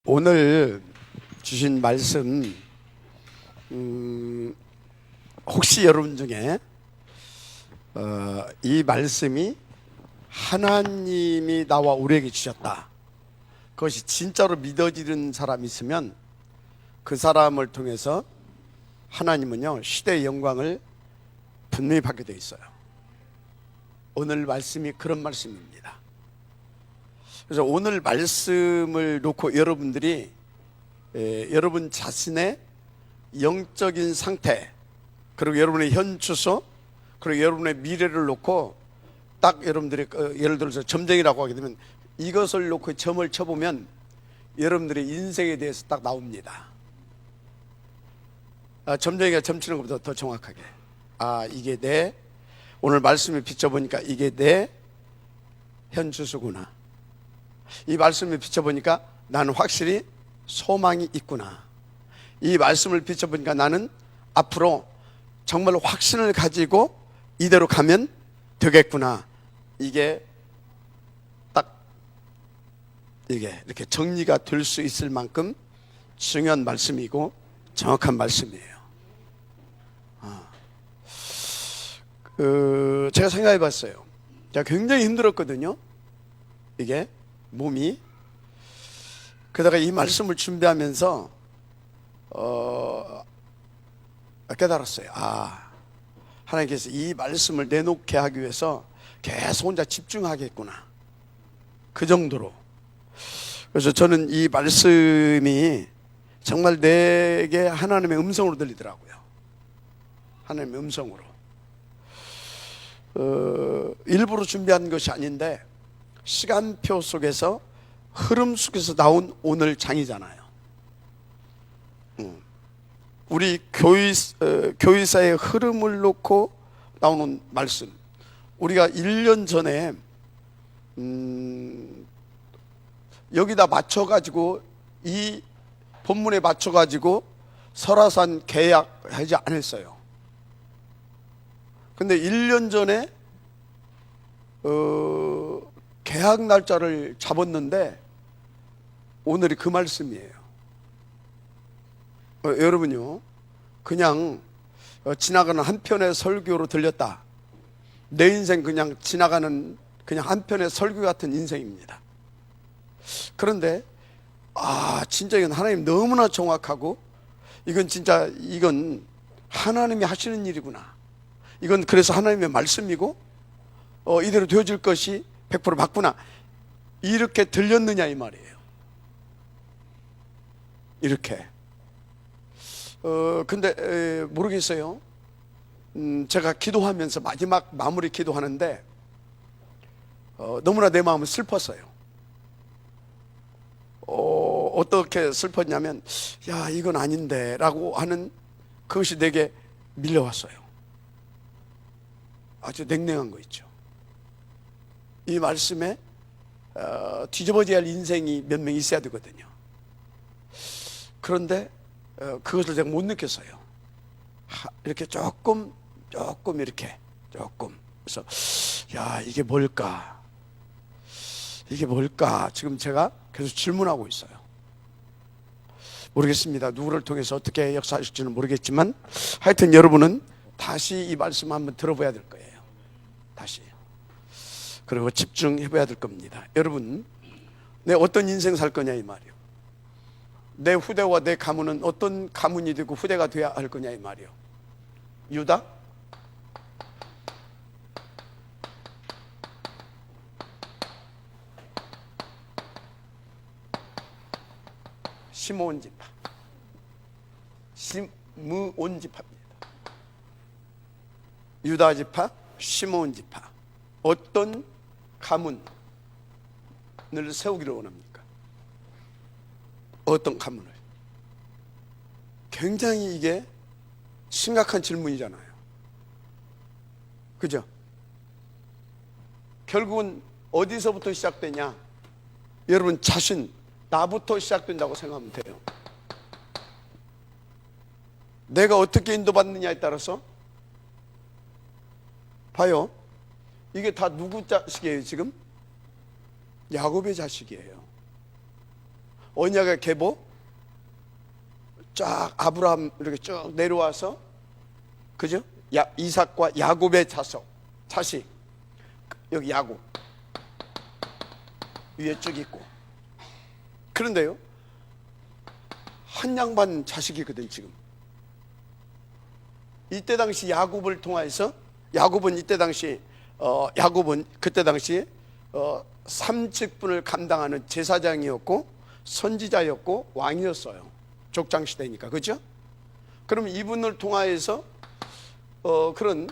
오늘 주신 말씀, 혹시 여러분 중에 이 말씀이 하나님이 나와 우리에게 주셨다, 그것이 진짜로 믿어지는 사람이 있으면 그 사람을 통해서 하나님은요 시대의 영광을 분명히 받게 되어 있어요. 오늘 말씀이 그런 말씀입니다. 그래서 오늘 말씀을 놓고 여러분들이 여러분 자신의 영적인 상태, 그리고 여러분의 현 주소, 그리고 여러분의 미래를 놓고 딱 여러분들이 예를 들어서 점쟁이라고 하게 되면 이것을 놓고 점을 쳐보면 여러분들의 인생에 대해서 딱 나옵니다. 점쟁이가 점치는 것보다 더 정확하게, 이게 내 오늘 말씀을 비춰보니까 이게 내 현 주소구나, 이 말씀을 비춰보니까 나는 확실히 소망이 있구나, 이 말씀을 비춰보니까 나는 앞으로 정말 확신을 가지고 이대로 가면 되겠구나, 이게 딱 이게 이렇게 정리가 될 수 있을 만큼 중요한 말씀이고 정확한 말씀이에요. 제가 생각해 봤어요. 제가 굉장히 힘들었거든요, 이게 몸이. 그러다가 이 말씀을 준비하면서 깨달았어요. 하나님께서 이 말씀을 내놓게 하기 위해서 계속 혼자 집중하겠구나, 그 정도로. 그래서 저는 이 말씀이 정말 내게 하나님의 음성으로 들리더라고요. 하나님의 음성으로. 일부러 준비한 것이 아닌데 시간표 속에서, 흐름 속에서 나온 오늘 장이잖아요. 우리 교회사의 흐름을 놓고 나오는 말씀. 우리가 1년 전에 여기다 맞춰가지고, 이 본문에 맞춰가지고 설화산 계약하지 않았어요. 근데 1년 전에 계약 날짜를 잡았는데 오늘이 그 말씀이에요. 여러분요, 그냥 지나가는 한 편의 설교로 들렸다, 내 인생 그냥 지나가는 그냥 한 편의 설교 같은 인생입니다. 그런데 진짜 이건 하나님 너무나 정확하고, 이건 진짜 이건 하나님이 하시는 일이구나, 이건 그래서 하나님의 말씀이고 이대로 되어질 것이 100% 맞구나, 이렇게 들렸느냐 이 말이에요. 이렇게. 근데 모르겠어요. 제가 기도하면서 마지막 마무리 기도하는데 너무나 내 마음은 슬펐어요. 어떻게 슬펐냐면, 이건 아닌데 라고 하는 그것이 내게 밀려왔어요. 아주 냉랭한 거 있죠. 이 말씀에 뒤집어져야 할 인생이 몇 명 있어야 되거든요. 그런데 그것을 제가 못 느꼈어요. 이렇게 조금 이렇게 조금. 그래서 이게 뭘까, 지금 제가 계속 질문하고 있어요. 모르겠습니다. 누구를 통해서 어떻게 역사하실지는 모르겠지만 하여튼 여러분은 다시 이 말씀 한번 들어봐야 될 거예요. 다시. 그리고 집중해 봐야 될 겁니다. 여러분, 내 어떤 인생 살 거냐 이 말이요. 내 후대와 내 가문은 어떤 가문이 되고 후대가 돼야 할 거냐 이 말이요. 유다? 시므온 지파. 시므온 지파입니다. 유다 지파, 시므온 지파. 어떤 가문을 세우기를 원합니까? 어떤 가문을? 굉장히 이게 심각한 질문이잖아요. 그죠? 결국은 어디서부터 시작되냐? 여러분 자신, 나부터 시작된다고 생각하면 돼요. 내가 어떻게 인도받느냐에 따라서 봐요. 이게 다 누구 자식이에요 지금? 야곱의 자식이에요. 언약의 계보 쫙 아브라함 이렇게 쭉 내려와서, 그죠? 이삭과 야곱의 자식 여기 야곱 위에 쭉 있고. 그런데요, 한 양반 자식이거든 지금. 이때 당시 야곱을 통해서, 야곱은 그때 당시에 삼직분을 감당하는 제사장이었고 선지자였고 왕이었어요. 족장 시대니까, 그죠? 그럼 이분을 통하여서 그런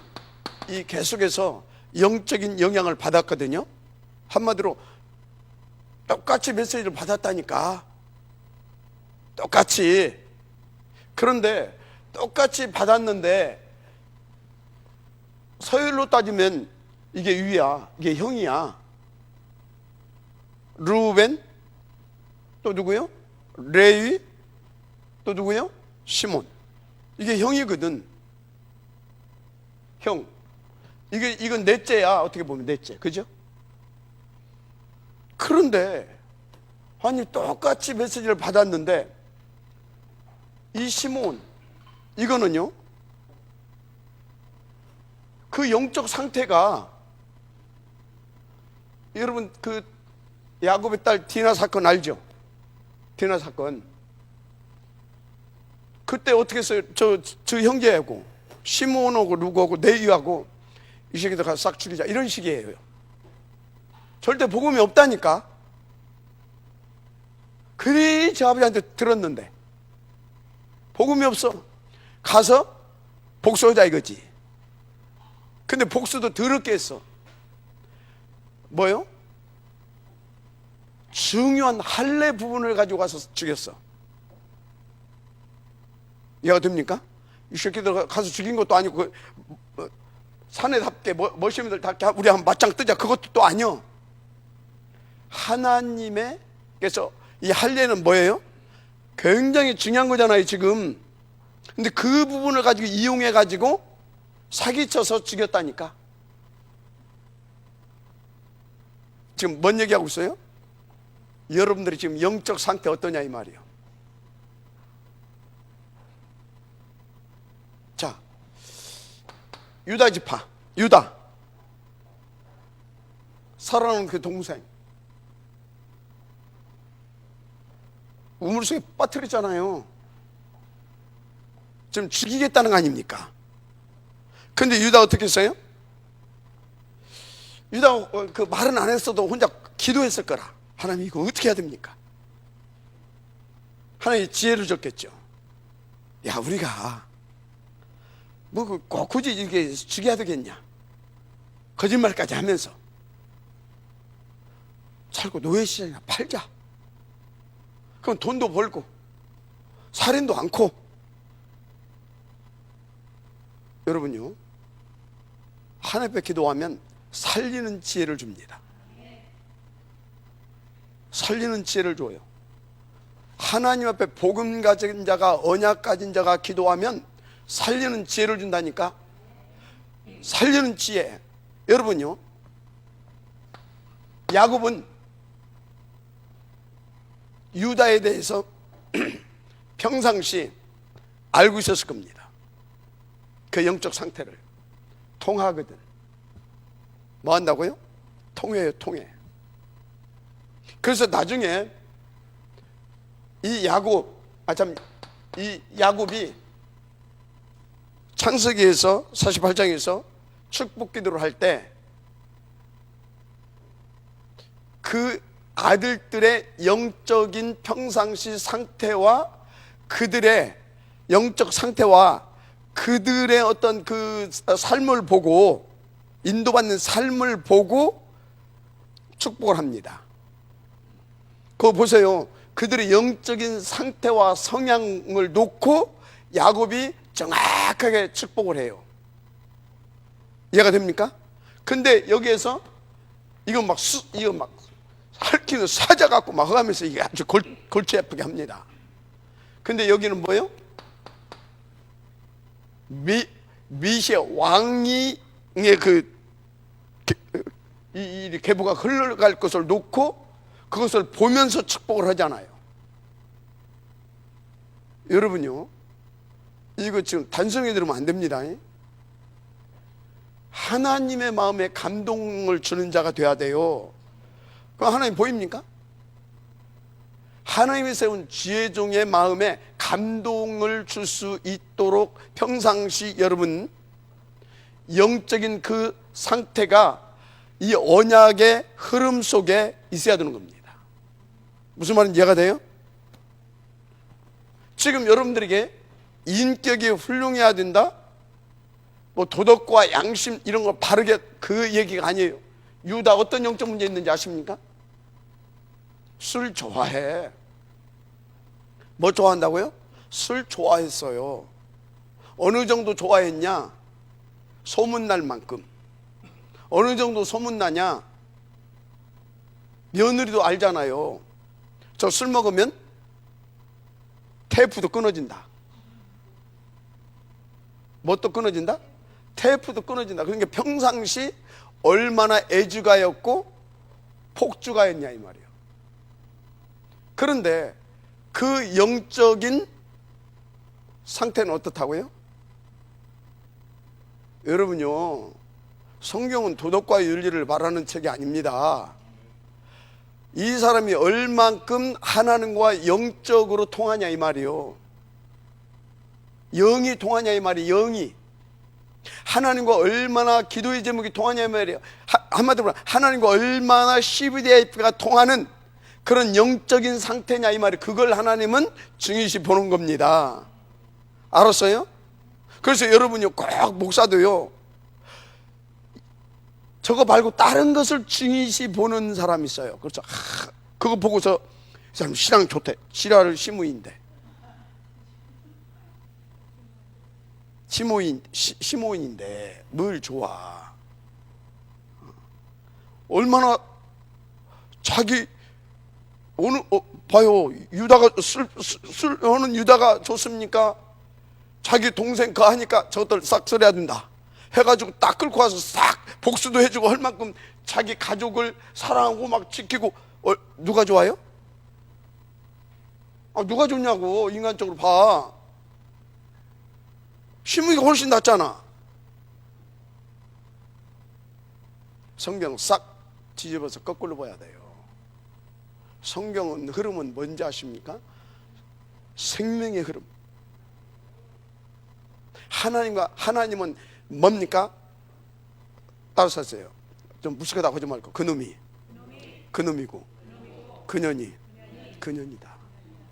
이 계속해서 영적인 영향을 받았거든요. 한마디로 똑같이 메시지를 받았다니까. 똑같이. 그런데 똑같이 받았는데 서열로 따지면 이게 위야, 이게 형이야. 루벤, 또 누구요? 레위, 또 누구요? 시몬. 이게 형이거든. 형. 이건 넷째야. 어떻게 보면 넷째. 그죠? 그런데 아니 똑같이 메시지를 받았는데 이 시몬, 이거는요, 그 영적 상태가, 여러분 그 야곱의 딸 디나 사건 알죠? 디나 사건. 그때 어떻게 했어요? 저 형제하고 시몬하고 누구하고 레위하고 이 새끼들 가서 싹 죽이자, 이런 식이에요. 절대 복음이 없다니까. 그래 저 아버지한테 들었는데 복음이 없어. 가서 복수하자 이거지. 근데 복수도 더럽게 했어. 뭐요? 중요한 할례 부분을 가지고 가서 죽였어. 이해가 됩니까? 이 새끼들 가서 죽인 것도 아니고 사내답게 머시민들답게 우리 한번 맞짱 뜨자, 그것도 또 아니요. 하나님께서 이 할례는 뭐예요? 굉장히 중요한 거잖아요 지금. 근데 그 부분을 가지고 이용해 가지고 사기쳐서 죽였다니까. 지금 뭔 얘기하고 있어요? 여러분들이 지금 영적 상태 어떠냐 이 말이에요. 자, 유다 지파, 유다 사랑하는 그 동생 우물속에 빠뜨렸잖아요. 지금 죽이겠다는 거 아닙니까? 근데 유다 어떻게 했어요? 유다 그 말은 안 했어도 혼자 기도했을 거라. 하나님 이거 어떻게 해야 됩니까? 하나님이 지혜를 줬겠죠. 야, 우리가 뭐 꼭 굳이 이게 죽여야 되겠냐? 거짓말까지 하면서 살고 노예시장이나 팔자. 그럼 돈도 벌고 살인도 않고. 여러분요, 하나님 앞에 기도하면 살리는 지혜를 줍니다. 살리는 지혜를 줘요. 하나님 앞에 복음 가진 자가, 언약 가진 자가 기도하면 살리는 지혜를 준다니까. 살리는 지혜. 여러분요, 야곱은 유다에 대해서 평상시 알고 있었을 겁니다. 그 영적 상태를. 통하거든. 뭐 한다고요? 통해요, 통해. 그래서 나중에 이 야곱이 창세기에서 48장에서 축복 기도를 할 때 그 아들들의 영적인 평상시 상태와 그들의 영적 상태와 그들의 어떤 그 삶을 보고, 인도받는 삶을 보고 축복을 합니다. 그거 보세요. 그들의 영적인 상태와 성향을 놓고 야곱이 정확하게 축복을 해요. 이해가 됩니까? 근데 여기에서 이거 막 핥기는 사자 같고 막 하면서 이게 아주 골치 아프게 합니다. 근데 여기는 뭐예요? 미시아 왕이 이 계보가 흘러갈 것을 놓고 그것을 보면서 축복을 하잖아요. 여러분요, 이거 지금 단순히 들으면 안 됩니다. 하나님의 마음에 감동을 주는 자가 돼야 돼요. 그럼 하나님 보입니까? 하나님이 세운 지혜종의 마음에 감동을 줄 수 있도록 평상시 여러분 영적인 그 상태가 이 언약의 흐름 속에 있어야 되는 겁니다. 무슨 말인지 이해가 돼요? 지금 여러분들에게 인격이 훌륭해야 된다? 뭐 도덕과 양심 이런 거 바르게, 그 얘기가 아니에요. 유다 어떤 영적 문제 있는지 아십니까? 술 좋아해. 뭐 좋아한다고요? 술 좋아했어요. 어느 정도 좋아했냐? 소문날 만큼. 어느 정도 소문나냐? 며느리도 알잖아요. 저 술 먹으면 테이프도 끊어진다. 뭣도 끊어진다? 테이프도 끊어진다. 그러니까 평상시 얼마나 애주가였고 폭주가였냐 이 말이에요. 그런데 그 영적인 상태는 어떻다고요? 여러분요, 성경은 도덕과 윤리를 말하는 책이 아닙니다. 이 사람이 얼만큼 하나님과 영적으로 통하냐 이 말이요. 영이 통하냐 이 말이에요. 영이 하나님과 얼마나 기도의 제목이 통하냐 이 말이에요. 한마디로 하나님과 얼마나 CVDIP가 통하는 그런 영적인 상태냐 이 말이에요. 그걸 하나님은 중요시 보는 겁니다. 알았어요? 그래서 여러분이 꼭 목사도요, 저거 말고 다른 것을 중요시 보는 사람이 있어요. 그렇죠? 그거 보고서 이 사람 신앙 좋대. 지랄을 시무인데. 시모인인데 뭘 좋아. 얼마나 자기 오늘 봐요. 유다가 술 하는 유다가 좋습니까? 자기 동생 그 하니까 저것들 싹 썰어야 된다 해가지고 딱 끌고 와서 싹 복수도 해주고 할 만큼 자기 가족을 사랑하고 막 지키고. 누가 좋아요? 누가 좋냐고. 인간적으로 봐. 시므이가 훨씬 낫잖아. 성경 싹 뒤집어서 거꾸로 봐야 돼요. 성경은 흐름은 뭔지 아십니까? 생명의 흐름. 하나님은 뭡니까? 따라서 하세요. 좀 무식하다 하지 말고 그놈이고 그년이다.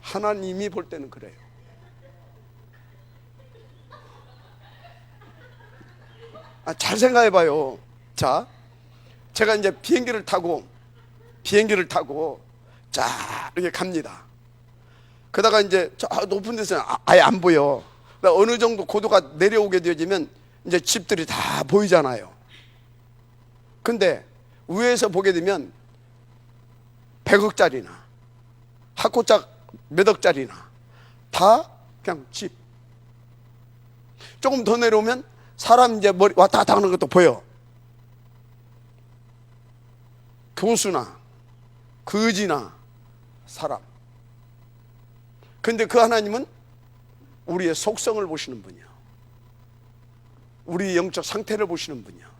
하나님이 볼 때는 그래요. 잘 생각해 봐요. 자, 제가 이제 비행기를 타고 자 이렇게 갑니다. 그러다가 이제 저 높은 데서는 아예 안 보여. 어느 정도 고도가 내려오게 되어지면 이제 집들이 다 보이잖아요. 근데 위에서 보게 되면 100억짜리나 학고짝 몇 억짜리나 다 그냥 집. 조금 더 내려오면 사람 이제 머리 왔다 갔다 하는 것도 보여. 교수나 거지나 사람. 근데 그 하나님은 우리의 속성을 보시는 분이야. 우리의 영적 상태를 보시는 분이야.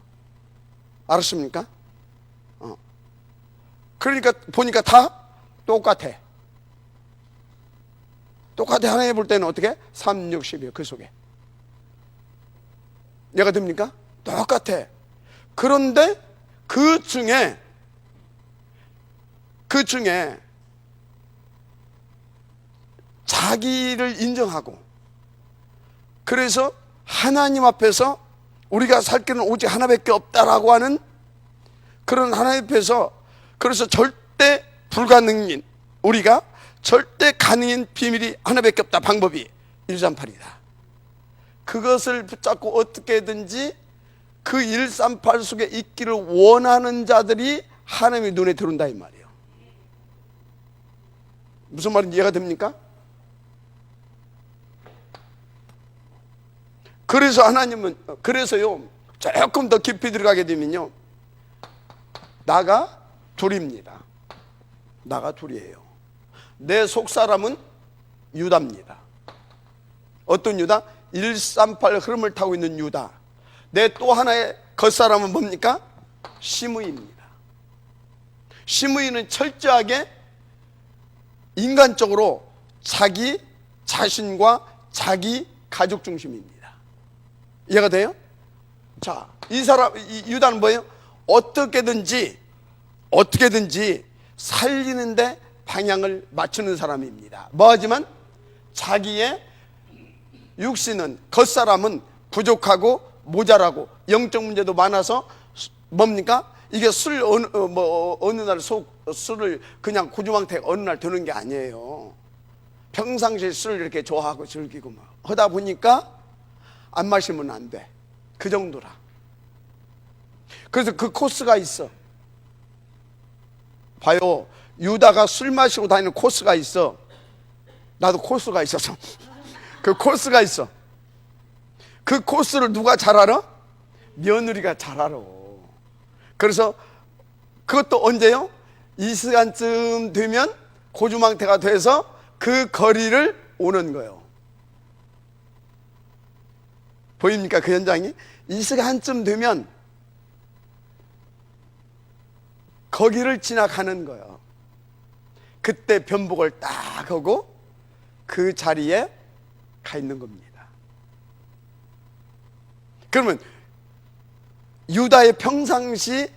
알았습니까? 그러니까 보니까 다 똑같아. 하나님 볼 때는 어떻게? 3, 6, 12 그 속에 얘가 됩니까? 똑같아. 그런데 그 중에 자기를 인정하고, 그래서 하나님 앞에서 우리가 살 길은 오직 하나밖에 없다라고 하는 그런 하나님 앞에서, 그래서 절대 불가능인, 우리가 절대 가능인 비밀이 하나밖에 없다. 방법이 138이다. 그것을 붙잡고 어떻게든지 그 138 속에 있기를 원하는 자들이 하나님의 눈에 들어온다 이 말이에요. 무슨 말인지 이해가 됩니까? 그래서 하나님은, 그래서요, 조금 더 깊이 들어가게 되면요, 나가 둘입니다. 나가 둘이에요. 내 속사람은 유다입니다. 어떤 유다? 138 흐름을 타고 있는 유다. 내 또 하나의 겉사람은 뭡니까? 시므이입니다. 시므이는 철저하게 인간적으로 자기 자신과 자기 가족 중심입니다. 이해가 돼요? 자, 이 사람, 이 유다는 뭐예요? 어떻게든지 살리는데 방향을 맞추는 사람입니다. 뭐하지만 자기의 육신은, 겉사람은 부족하고 모자라고 영적 문제도 많아서 뭡니까? 이게 어느 날 술을 그냥 고주망태 어느 날 드는 게 아니에요. 평상시에 술을 이렇게 좋아하고 즐기고 막 하다 보니까 안 마시면 안 돼. 그 정도라. 그래서 그 코스가 있어. 봐요. 유다가 술 마시고 다니는 코스가 있어. 나도 코스가 있어서. 그 코스가 있어. 그 코스를 누가 잘 알아? 며느리가 잘 알아. 그래서 그것도 언제요? 이 시간쯤 되면 고주망태가 돼서 그 거리를 오는 거예요. 보입니까? 그 현장이? 이 시간쯤 되면 거기를 지나가는 거예요. 그때 변복을 딱 하고 그 자리에 가 있는 겁니다. 그러면 유다의 평상시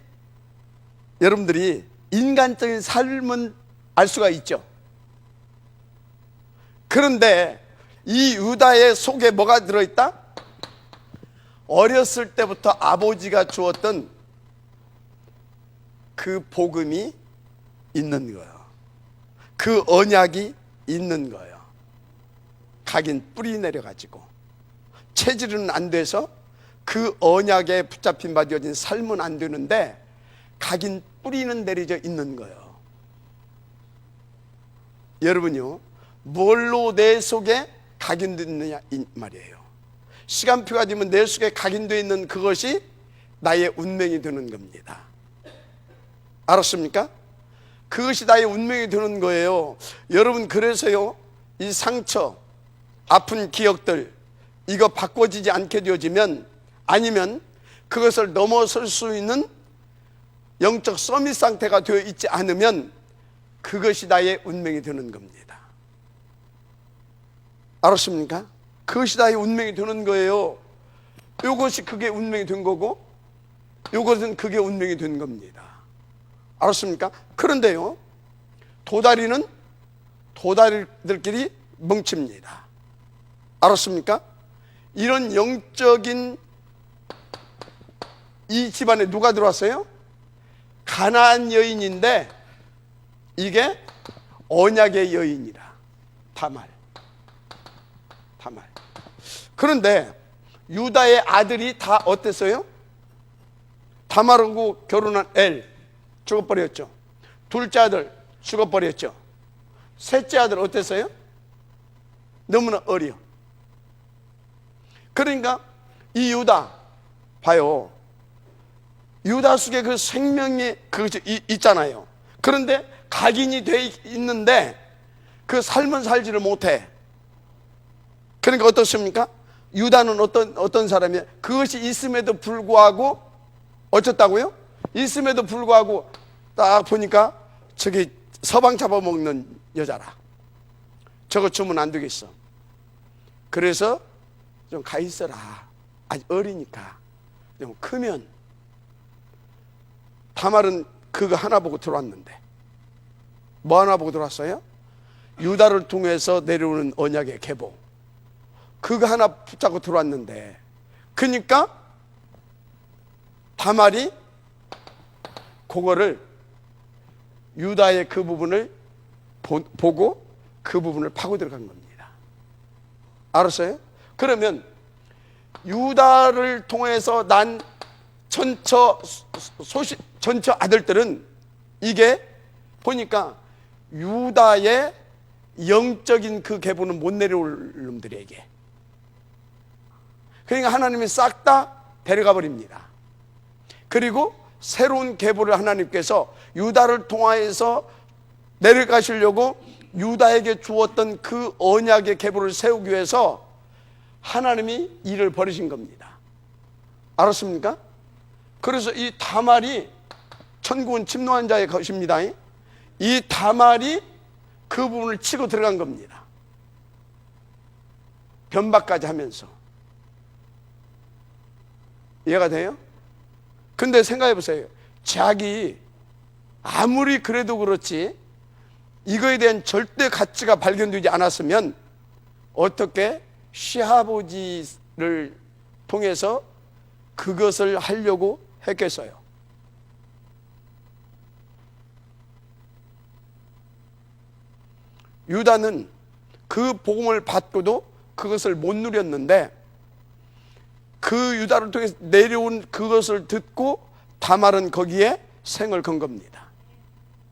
여러분들이 인간적인 삶은 알 수가 있죠. 그런데 이 유다의 속에 뭐가 들어있다? 어렸을 때부터 아버지가 주었던 그 복음이 있는 거예요. 그 언약이 있는 거예요. 각인 뿌리 내려가지고 체질은 안 돼서 그 언약에 붙잡힌 바 되어진 삶은 안 되는데 각인 뿌리는 내려져 있는 거예요. 여러분요, 뭘로 내 속에 각인되느냐 이 말이에요. 시간표가 되면 내 속에 각인되어 있는 그것이 나의 운명이 되는 겁니다. 알았습니까? 그것이 나의 운명이 되는 거예요. 여러분, 그래서요, 이 상처, 아픈 기억들, 이거 바꿔지지 않게 되어지면, 아니면 그것을 넘어설 수 있는 영적 서밋 상태가 되어 있지 않으면 그것이 나의 운명이 되는 겁니다. 알았습니까? 그것이 나의 운명이 되는 거예요. 이것이 그게 운명이 된 거고, 이것은 그게 운명이 된 겁니다. 알았습니까? 그런데요, 도다리는 도다리들끼리 뭉칩니다. 알았습니까? 이런 영적인 이 집안에 누가 들어왔어요? 가나안 여인인데 이게 언약의 여인이라. 다말. 그런데 유다의 아들이 다 어땠어요? 다말하고 결혼한 엘 죽어버렸죠. 둘째 아들 죽어버렸죠. 셋째 아들 어땠어요? 너무나 어려. 그러니까 이 유다 봐요. 유다 속에 그 생명이 그것이 있잖아요. 그런데 각인이 돼 있는데 그 삶은 살지를 못해. 그러니까 어떻습니까? 유다는 어떤 사람이에요? 그것이 있음에도 불구하고 어쩌다고요? 있음에도 불구하고 딱 보니까 저기 서방 잡아먹는 여자라. 저거 주면 안 되겠어. 그래서 좀 가 있어라. 아직 어리니까. 좀 크면. 다말은 그거 하나 보고 들어왔는데 뭐 하나 보고 들어왔어요? 유다를 통해서 내려오는 언약의 계보, 그거 하나 붙잡고 들어왔는데, 그러니까 다말이 그거를 유다의 그 부분을 보고 그 부분을 파고 들어간 겁니다. 알았어요? 그러면 유다를 통해서 난 전처 아들들은 이게 보니까 유다의 영적인 그 계보는 못 내려올 놈들에게, 그러니까 하나님이 싹 다 데려가 버립니다. 그리고 새로운 계보를 하나님께서 유다를 통하여서 내려가시려고 유다에게 주었던 그 언약의 계보를 세우기 위해서 하나님이 일을 벌이신 겁니다. 알았습니까? 그래서 이 다말이 천국은 침노한 자의 것입니다. 이 다말이 그 부분을 치고 들어간 겁니다. 변박까지 하면서. 이해가 돼요? 근데 생각해 보세요. 자기 아무리 그래도 그렇지 이거에 대한 절대 가치가 발견되지 않았으면 어떻게 시아버지를 통해서 그것을 하려고 했겠어요? 유다는 그 복음을 받고도 그것을 못 누렸는데 그 유다를 통해서 내려온 그것을 듣고 다말은 거기에 생을 건 겁니다.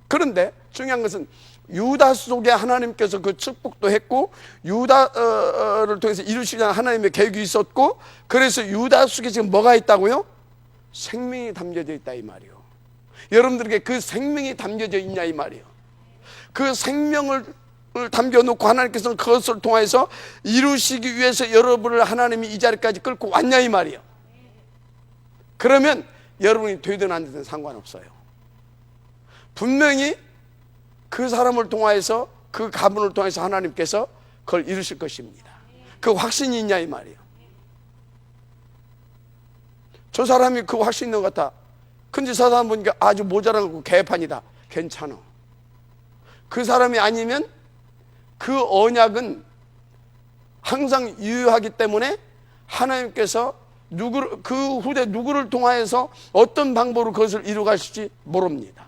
그런데 중요한 것은 유다 속에 하나님께서 그 축복도 했고 유다를 통해서 이루시려는 하나님의 계획이 있었고 그래서 유다 속에 지금 뭐가 있다고요? 생명이 담겨져 있다 이 말이요. 여러분들에게 그 생명이 담겨져 있냐 이 말이요. 그 생명을 담겨놓고 하나님께서는 그것을 통해서 이루시기 위해서 여러분을 하나님이 이 자리까지 끌고 왔냐 이 말이요. 그러면 여러분이 되든 안 되든 상관없어요. 분명히 그 사람을 통하여서 그 가문을 통해서 하나님께서 그걸 이루실 것입니다. 그 확신이 있냐 이 말이에요. 저 사람이 그 확신 있는 것 같아. 근데 저 사람 보니까 아주 모자란 거 개판이다. 괜찮아. 그 사람이 아니면 그 언약은 항상 유효하기 때문에 하나님께서 그 후대 누구를 통하여서 어떤 방법으로 그것을 이루가실지 모릅니다.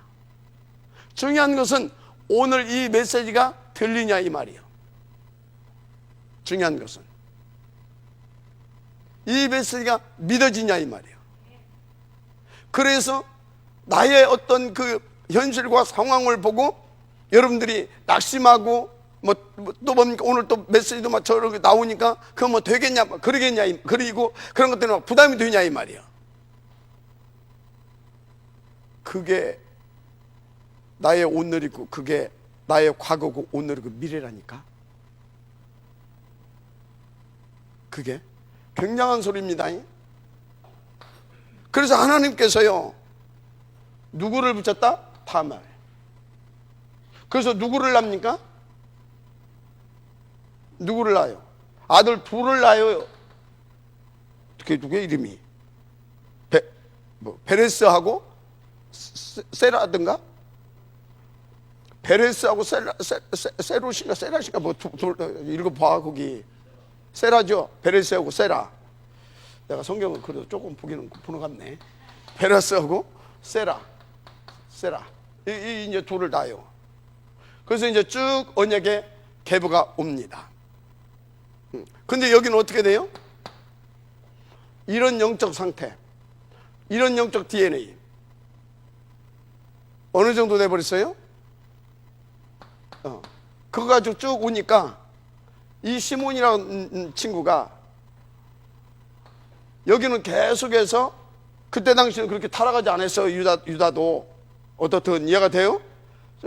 중요한 것은 오늘 이 메시지가 들리냐 이 말이에요. 중요한 것은 이 메시지가 믿어지냐 이 말이에요. 그래서 나의 어떤 그 현실과 상황을 보고 여러분들이 낙심하고 또 뭡니까 오늘 또 메시지도 막 저렇게 나오니까 그거 뭐 되겠냐 그러겠냐 그리고 그런 것 때문에 부담이 되냐 이 말이에요. 그게 나의 오늘이고 그게 나의 과거고 오늘이고 미래라니까. 그게 굉장한 소리입니다. 그래서 하나님께서요 누구를 붙였다? 다말. 그래서 누구를 낳습니까? 누구를 낳아요? 아들 둘을 낳아요. 그게 누구의 이름이? 베레스하고 세라든가? 베레스하고 세로신가 세라신가 뭐 읽어봐 거기. 세라죠. 베레스하고 세라. 내가 성경을 그래도 조금 보기는 보는 것 같네. 베레스하고 세라. 이제 둘을 낳아요. 그래서 이제 쭉 언약의 계보가 옵니다. 근데 여기는 어떻게 돼요? 이런 영적 상태, 이런 영적 DNA 어느 정도 돼버렸어요? 그거 가지고 쭉 오니까 이 시몬이라는 친구가 여기는 계속해서 그때 당시에는 그렇게 타락하지 않았어요. 유다도 어떻든 이해가 돼요?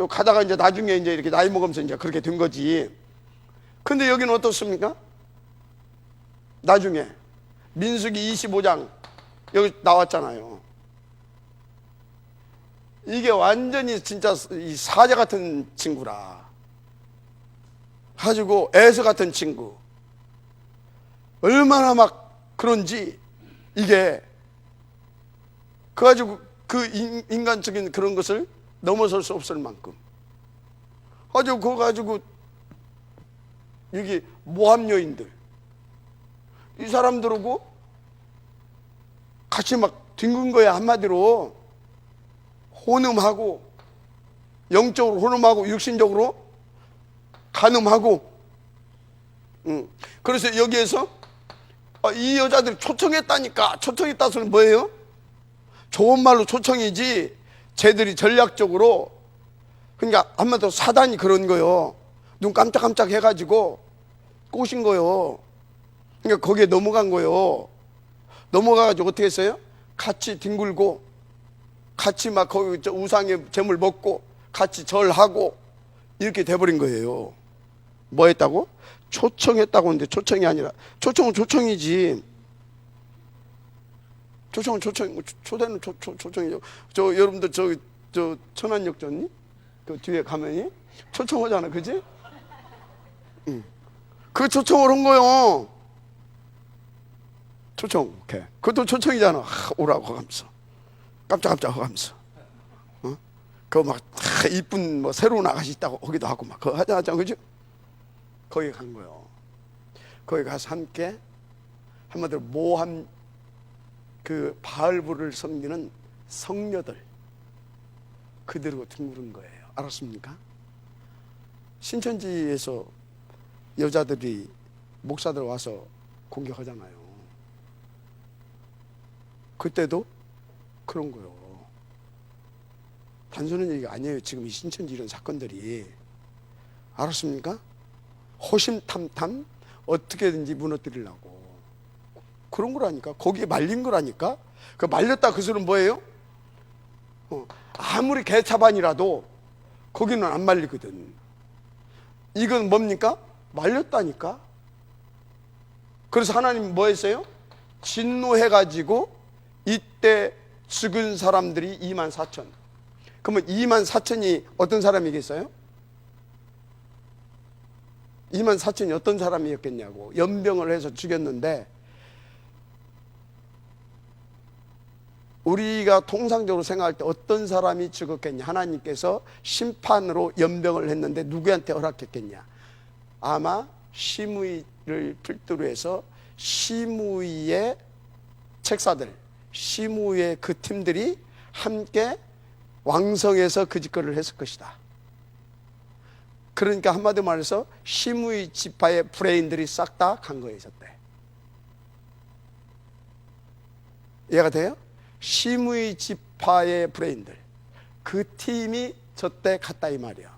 가다가 이제 나중에 이제 이렇게 나이 먹으면서 이제 그렇게 된 거지. 근데 여기는 어떻습니까? 나중에 민수기 25장 여기 나왔잖아요. 이게 완전히 진짜 이 사자 같은 친구라 가지고 에서 같은 친구 얼마나 막 그런지 이게 그 가지고 그 인간적인 그런 것을 넘어설 수 없을 만큼 가지고 그거 가지고 여기 모함 여인들 이 사람들하고 같이 막 뒹군 거야. 한마디로 혼음하고 영적으로 혼음하고 육신적으로 간음하고 그래서 여기에서 이 여자들이 초청했다니까. 초청했다는 소리는 뭐예요? 좋은 말로 초청이지 쟤들이 전략적으로 그러니까 한마디로 사단이 그런 거요. 눈 깜짝깜짝 해가지고 꼬신 거요. 그러니까 거기에 넘어간 거요. 넘어가가지고 어떻게 했어요? 같이 뒹굴고 같이 막 거기 우상의 재물 먹고 같이 절하고 이렇게 돼버린 거예요. 뭐 했다고? 초청했다고 하는데 초청이 아니라, 초청은 초청이지. 초청은 초청, 초대는 초청이죠. 여러분들 저 천안역전이 그 뒤에 가면이 초청하잖아, 그지? 응. 그 초청을 한 거요. 초청, 오케이. 그것도 초청이잖아. 오라고 하면서, 깜짝깜짝 하면서, 그거 막 이쁜 뭐 새로운 아가씨 있다고 거기도 하고 막 그거 하자, 그죠? 거기 간 거요. 거기 가서 함께 한마디로 모함, 그 바알부를 섬기는 성녀들 그들하고 둥그른 거예요. 알았습니까? 신천지에서 여자들이 목사들 와서 공격하잖아요. 그때도 그런 거요. 단순한 얘기가 아니에요. 지금 이 신천지 이런 사건들이. 알았습니까? 호심탐탐 어떻게든지 무너뜨리려고 그런 거라니까. 거기에 말린 거라니까. 그 말렸다 그 소리는 뭐예요? 아무리 개차반이라도 거기는 안 말리거든. 이건 뭡니까? 말렸다니까. 그래서 하나님 뭐 했어요? 진노해가지고 이때 죽은 사람들이 24,000. 그러면 24,000이 어떤 사람이겠어요? 24,000이 어떤 사람이었겠냐고. 연병을 해서 죽였는데, 우리가 통상적으로 생각할 때 어떤 사람이 죽었겠냐. 하나님께서 심판으로 연병을 했는데 누구한테 허락했겠냐. 아마 시므이를 필두로 해서 시므이의 책사들, 시므이의 그 팀들이 함께 왕성해서 그 짓거리를 했을 것이다. 그러니까 한마디로 말해서 시므이 지파의 브레인들이 싹 다 간 거예요. 저때. 이해가 돼요? 시므이 지파의 브레인들, 그 팀이 저때 갔다 이 말이야.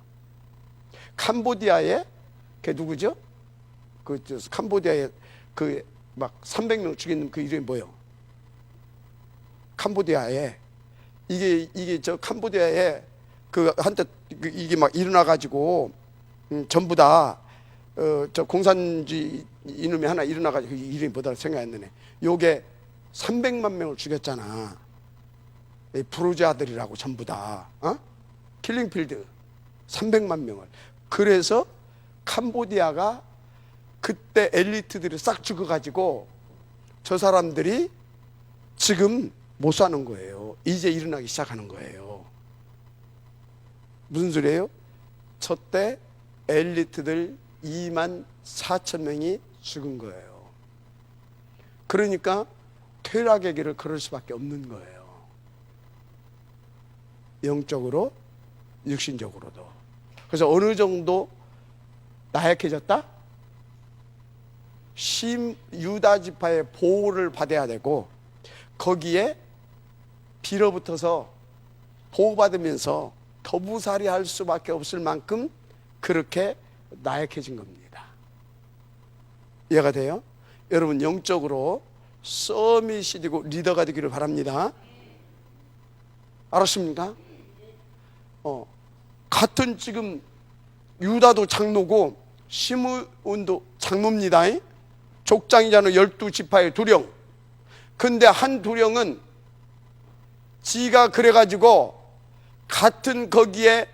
캄보디아에 그 누구죠? 그 캄보디아에 그 막 300명 죽이는 그 이름이 뭐요? 캄보디아에 이게 저 캄보디아에 그 한때 이게 막 일어나 가지고 전부 다 저 공산주의 이놈이 하나 일어나 가지고 이름이 뭐다 생각이 안 나네. 요게 300만 명을 죽였잖아. 부르자들이라고 전부 다, 킬링필드 300만 명을. 그래서 캄보디아가 그때 엘리트들이 싹 죽어가지고 저 사람들이 지금 못 사는 거예요. 이제 일어나기 시작하는 거예요. 무슨 소리예요? 저때 엘리트들 24,000명이 죽은 거예요. 그러니까 퇴락의 길을 걸을 수밖에 없는 거예요. 영적으로, 육신적으로도. 그래서 어느 정도 나약해졌다? 유다 지파의 보호를 받아야 되고, 거기에 빌어붙어서 보호받으면서 더부살이 할 수밖에 없을 만큼 그렇게 나약해진 겁니다. 이해가 돼요? 여러분, 영적으로 서밋이 되고 리더가 되기를 바랍니다. 알았습니까? 같은 지금 유다도 장로고 시므온도 장로입니다. 족장이잖아요. 12지파의 두령. 근데 한 두령은 지가 그래가지고 같은 거기에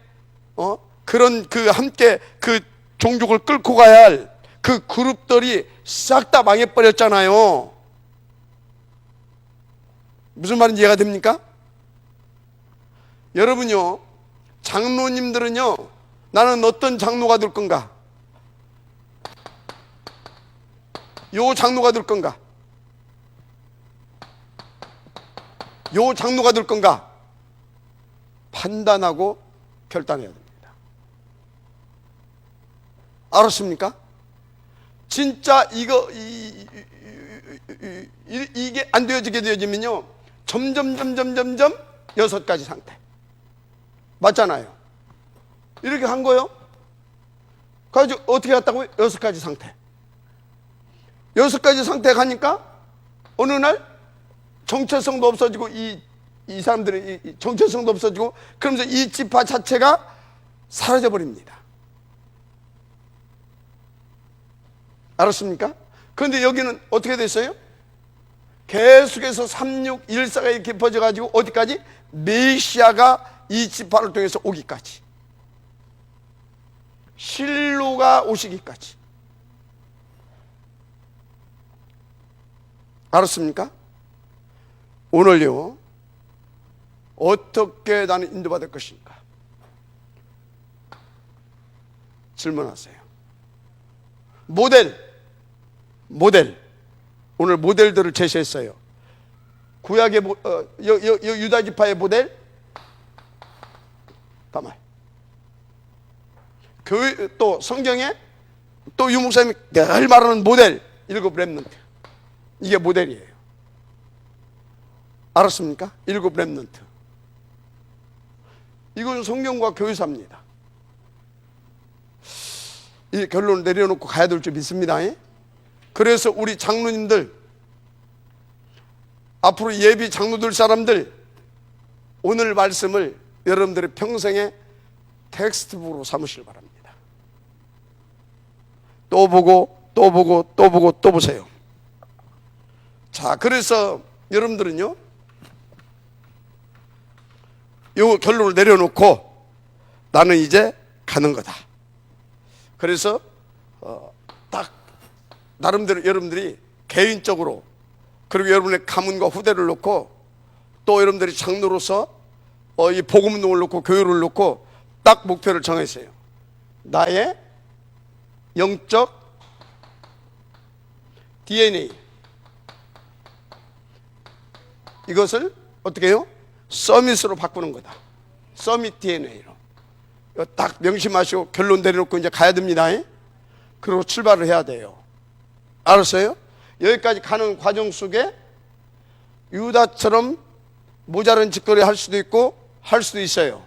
그런 그 함께 그 종족을 끌고 가야 할 그 그룹들이 싹 다 망해버렸잖아요. 무슨 말인지 이해가 됩니까? 여러분요, 장로님들은요, 나는 어떤 장로가 될 건가? 요 장로가 될 건가? 요 장로가 될 건가? 판단하고 결단해야 됩니다. 알았습니까? 진짜 이게 안 되어지게 되어지면요, 점점 6가지 상태. 맞잖아요. 이렇게 한 거요. 그래가지고 어떻게 했다고요? 6가지 상태. 6가지 상태 가니까 어느 날 정체성도 없어지고 이 사람들의 정체성도 없어지고, 그러면서 이 지파 자체가 사라져 버립니다. 알았습니까? 그런데 여기는 어떻게 됐어요? 계속해서 3614가 이렇게 퍼져가지고 어디까지? 메시아가 이 지파를 통해서 오기까지, 실로가 오시기까지. 알았습니까? 오늘요, 어떻게 나는 인도받을 것인가 질문하세요. 모델 오늘 모델들을 제시했어요. 구약의 유다 지파의 모델 가만. 교회 또 성경에 또 유목사님이 늘 말하는 모델 7 렘넌트. 이게 모델이에요. 알았습니까? 7 렘넌트. 이건 성경과 교회사입니다. 이 결론을 내려놓고 가야 될 줄 믿습니다. 그래서 우리 장로님들, 앞으로 예비 장로들 사람들, 오늘 말씀을 여러분들의 평생에 텍스트북으로 삼으시길 바랍니다. 또 보고 또 보고 또 보고 또 보세요. 자, 그래서 여러분들은요, 요 결론을 내려놓고 나는 이제 가는 거다. 그래서 딱 나름대로 여러분들이 개인적으로, 그리고 여러분의 가문과 후대를 놓고, 또 여러분들이 장로로서 이 복음운동을 놓고, 교회를 놓고 딱 목표를 정했어요. 나의 영적 DNA, 이것을 어떻게 해요? 서밋으로 바꾸는 거다. 서밋 DNA로. 딱 명심하시고 결론 내려놓고 이제 가야 됩니다. 그리고 출발을 해야 돼요. 알았어요? 여기까지 가는 과정 속에 유다처럼 모자란 짓거리 할 수도 있고 할 수도 있어요.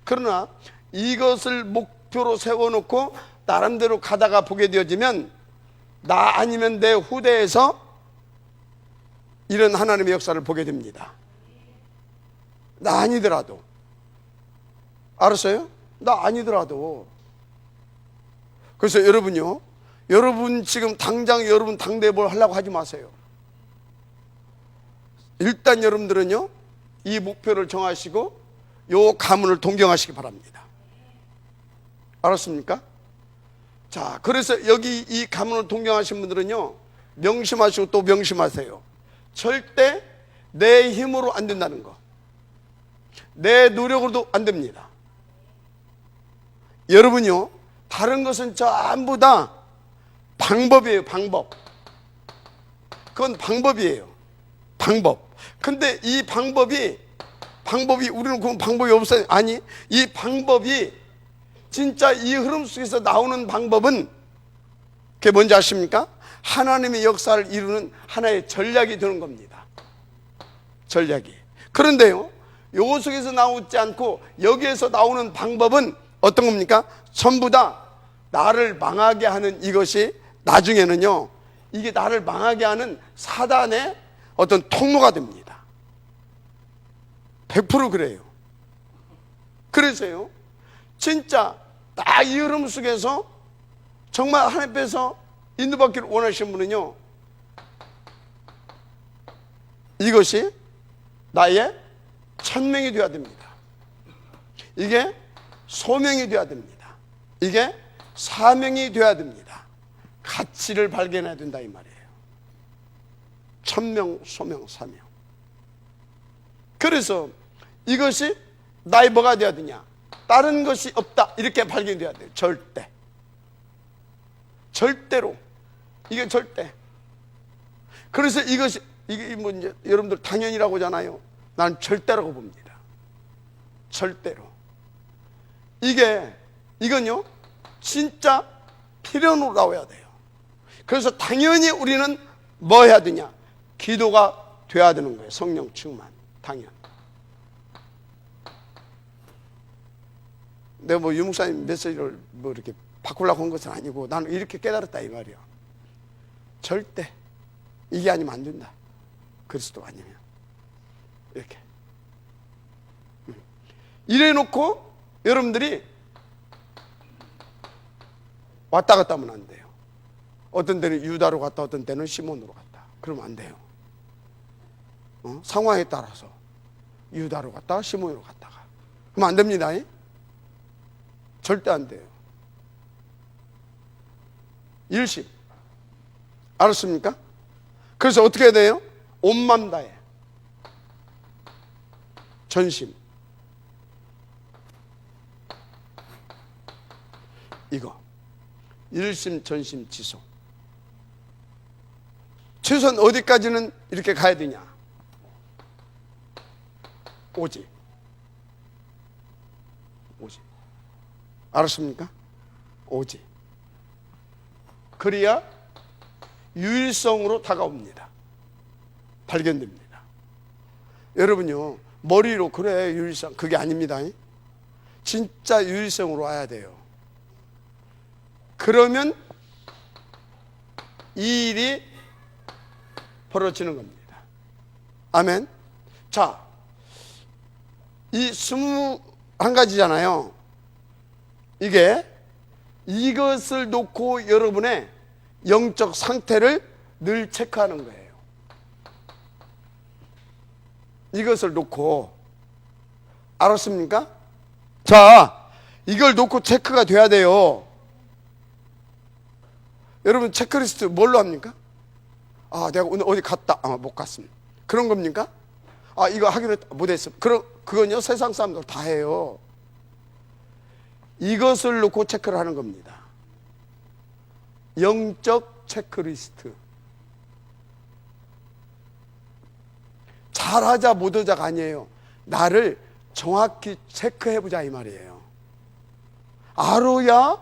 그러나 이것을 목표로 세워놓고 나름대로 가다가 보게 되어지면, 나 아니면 내 후대에서 이런 하나님의 역사를 보게 됩니다. 나 아니더라도. 알았어요? 나 아니더라도. 그래서 여러분요, 여러분 지금 당장 여러분 당대뭘 하려고 하지 마세요. 일단 여러분들은요, 이 목표를 정하시고 요 가문을 동경하시기 바랍니다. 알았습니까? 자, 그래서 여기 이 가문을 동경하신 분들은요, 명심하시고 또 명심하세요. 절대 내 힘으로 안 된다는 거, 내 노력으로도 안 됩니다. 여러분요, 다른 것은 전부 다 방법이에요. 방법. 그건 방법이에요. 방법. 근데 이 방법이 우리는 그건 방법이 없어요. 아니, 이 방법이 진짜 이 흐름 속에서 나오는 방법은 그게 뭔지 아십니까? 하나님의 역사를 이루는 하나의 전략이 되는 겁니다. 전략이. 그런데요, 요 속에서 나오지 않고 여기에서 나오는 방법은 어떤 겁니까? 전부 다 나를 망하게 하는, 이것이 나중에는요, 이게 나를 망하게 하는 사단의 어떤 통로가 됩니다. 100% 그래요. 그래서요, 진짜 딱 이 흐름 속에서 정말 하나님께서 인도받기를 원하시는 분은요, 이것이 나의 천명이 되어야 됩니다. 이게 소명이 되어야 됩니다. 이게 사명이 되어야 됩니다. 가치를 발견해야 된다, 이 말이에요. 천명, 소명, 사명. 그래서 이것이 나의 뭐가 되어야 되냐? 다른 것이 없다, 이렇게 발견되어야 돼요. 절대. 절대로. 이게 절대. 그래서 이것이, 이게 뭐 이제 여러분들 당연이라고 하잖아요. 나는 절대라고 봅니다. 절대로. 이건요, 진짜 필연으로 나와야 돼요. 그래서 당연히 우리는 뭐 해야 되냐? 기도가 돼야 되는 거예요. 성령 충만. 당연. 내가 뭐 유목사님 메시지를 뭐 이렇게 바꾸려고 한 것은 아니고, 나는 이렇게 깨달았다, 이 말이야. 절대 이게 아니면 안 된다. 그리스도 아니면. 이렇게. 이래 놓고 여러분들이 왔다 갔다 하면 안 돼요. 어떤 때는 유다로 갔다, 어떤 때는 시몬으로 갔다. 그러면 안 돼요. 상황에 따라서 유다로 갔다가 시몬으로 갔다가 그러면 안 됩니다. 절대 안 돼요. 일심. 알았습니까? 그래서 어떻게 해야 돼요? 온맘 다해. 전심. 이거 일심 전심 지속. 최소한 어디까지는 이렇게 가야 되냐? 오직. 오직. 알았습니까? 오직. 그래야 유일성으로 다가옵니다. 발견됩니다. 여러분요, 머리로 그래 유일성, 그게 아닙니다. 진짜 유일성으로 와야 돼요. 그러면 이 일이 벌어지는 겁니다. 아멘. 자, 이 21가지잖아요. 이것을 놓고 여러분의 영적 상태를 늘 체크하는 거예요. 이것을 놓고. 알았습니까? 자, 이걸 놓고 체크가 돼야 돼요. 여러분 체크리스트 뭘로 합니까? 아, 내가 오늘 어디 갔다. 아, 못 갔습니다. 그런 겁니까? 아, 이거 하기로 했다. 못했어. 그건요, 세상 사람들 다 해요. 이것을 놓고 체크를 하는 겁니다. 영적 체크리스트. 잘하자 못하자가 아니에요. 나를 정확히 체크해보자 이 말이에요. 알아야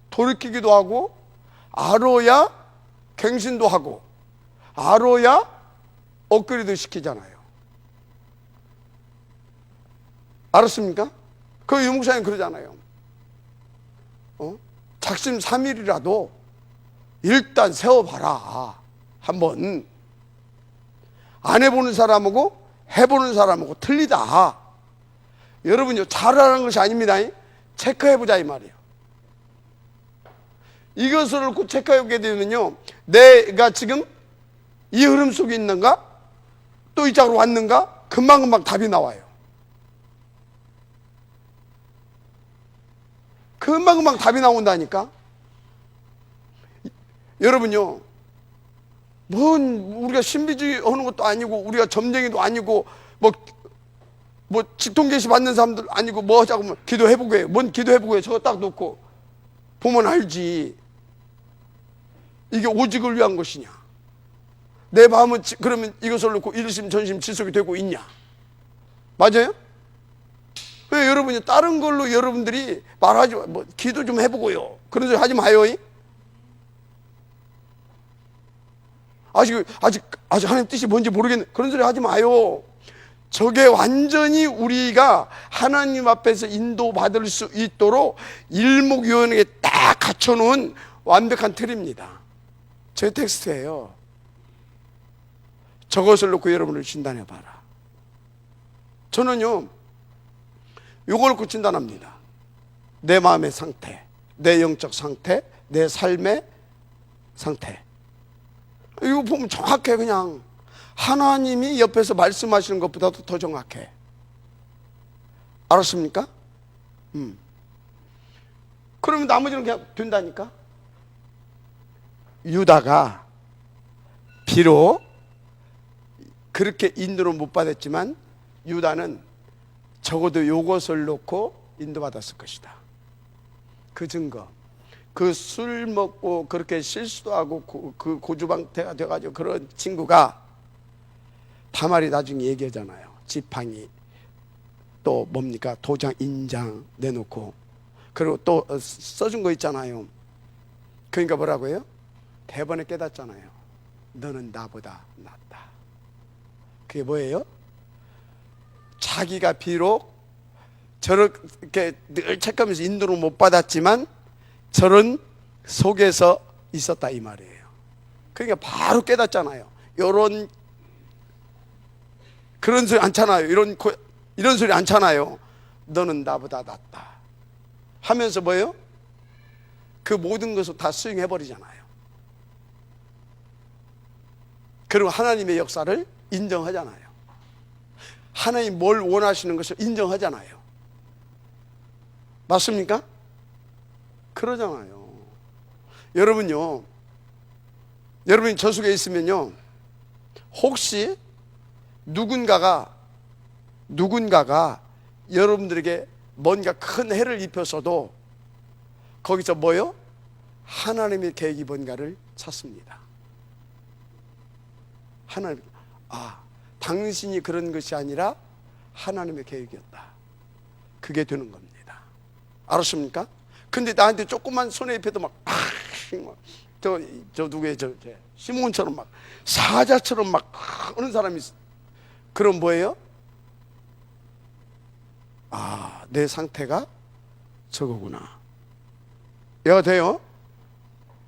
돌이키기도 하고, 알아야 갱신도 하고, 알아야 업그레이드 시키잖아요. 알았습니까? 그 유목사님 그러잖아요. 작심 삼일이라도 일단 세워봐라. 한번. 안 해보는 사람하고 해보는 사람하고 틀리다. 여러분요, 잘하는 것이 아닙니다. 체크해보자 이 말이에요. 이것을 놓고 체크해보게 되면요, 내가 지금 이 흐름 속에 있는가? 또 이 짝으로 왔는가? 금방금방 답이 나와요. 금방금방 답이 나온다니까. 여러분요, 우리가 신비주의 하는 것도 아니고, 우리가 점쟁이도 아니고, 뭐 직통계시 받는 사람들 아니고, 뭐 하자고 하면 기도해보고 해요. 뭔 기도해보고 해요. 저거 딱 놓고 보면 알지. 이게 오직을 위한 것이냐? 내 마음은 그러면 이것을 놓고 일심 전심 지속이 되고 있냐? 맞아요? 왜 여러분이 다른 걸로 여러분들이 말하지 뭐 기도 좀 해보고요. 그런 소리 하지 마요. 아직 하나님 뜻이 뭔지 모르겠네. 그런 소리 하지 마요. 저게 완전히 우리가 하나님 앞에서 인도받을 수 있도록 일목요연하게 딱 갖춰놓은 완벽한 틀입니다. 제 텍스트예요. 저것을 놓고 여러분을 진단해봐라. 저는요, 요걸 놓고 진단합니다. 내 마음의 상태, 내 영적 상태, 내 삶의 상태. 이거 보면 정확해. 그냥 하나님이 옆에서 말씀하시는 것보다도 더 정확해. 알았습니까? 그러면 나머지는 그냥 된다니까. 유다가 비록 그렇게 인도를 못 받았지만 유다는 적어도 이것을 놓고 인도받았을 것이다. 그 증거, 그 술 먹고 그렇게 실수도 하고 그 고주방태가 돼가지고 그런 친구가 다말이 나중에 얘기하잖아요. 지팡이 또 뭡니까? 도장 인장 내놓고 그리고 또 써준 거 있잖아요. 그러니까 뭐라고 해요? 대번에 깨닫잖아요. 너는 나보다 낫다. 그게 뭐예요? 자기가 비록 저렇게 늘 체크하면서 인도를 못 받았지만 저런 속에서 있었다 이 말이에요. 그러니까 바로 깨닫잖아요. 그런 소리 않잖아요. 이런 소리 않잖아요. 너는 나보다 낫다 하면서 뭐예요? 그 모든 것을 다 수용해버리잖아요. 그리고 하나님의 역사를 인정하잖아요. 하나님 뭘 원하시는 것을 인정하잖아요. 맞습니까? 그러잖아요. 여러분요, 여러분이 저 속에 있으면요, 혹시 누군가가 여러분들에게 뭔가 큰 해를 입혀서도 거기서 뭐요? 하나님의 계획이 뭔가를 찾습니다. 하나님, 당신이 그런 것이 아니라 하나님의 계획이었다. 그게 되는 겁니다. 알았습니까? 근데 나한테 조금만 손에 입혀도 저 누구의 시몬처럼 막 사자처럼 막 하는 사람이 있어. 그럼 뭐예요? 내 상태가 저거구나. 이해가 돼요?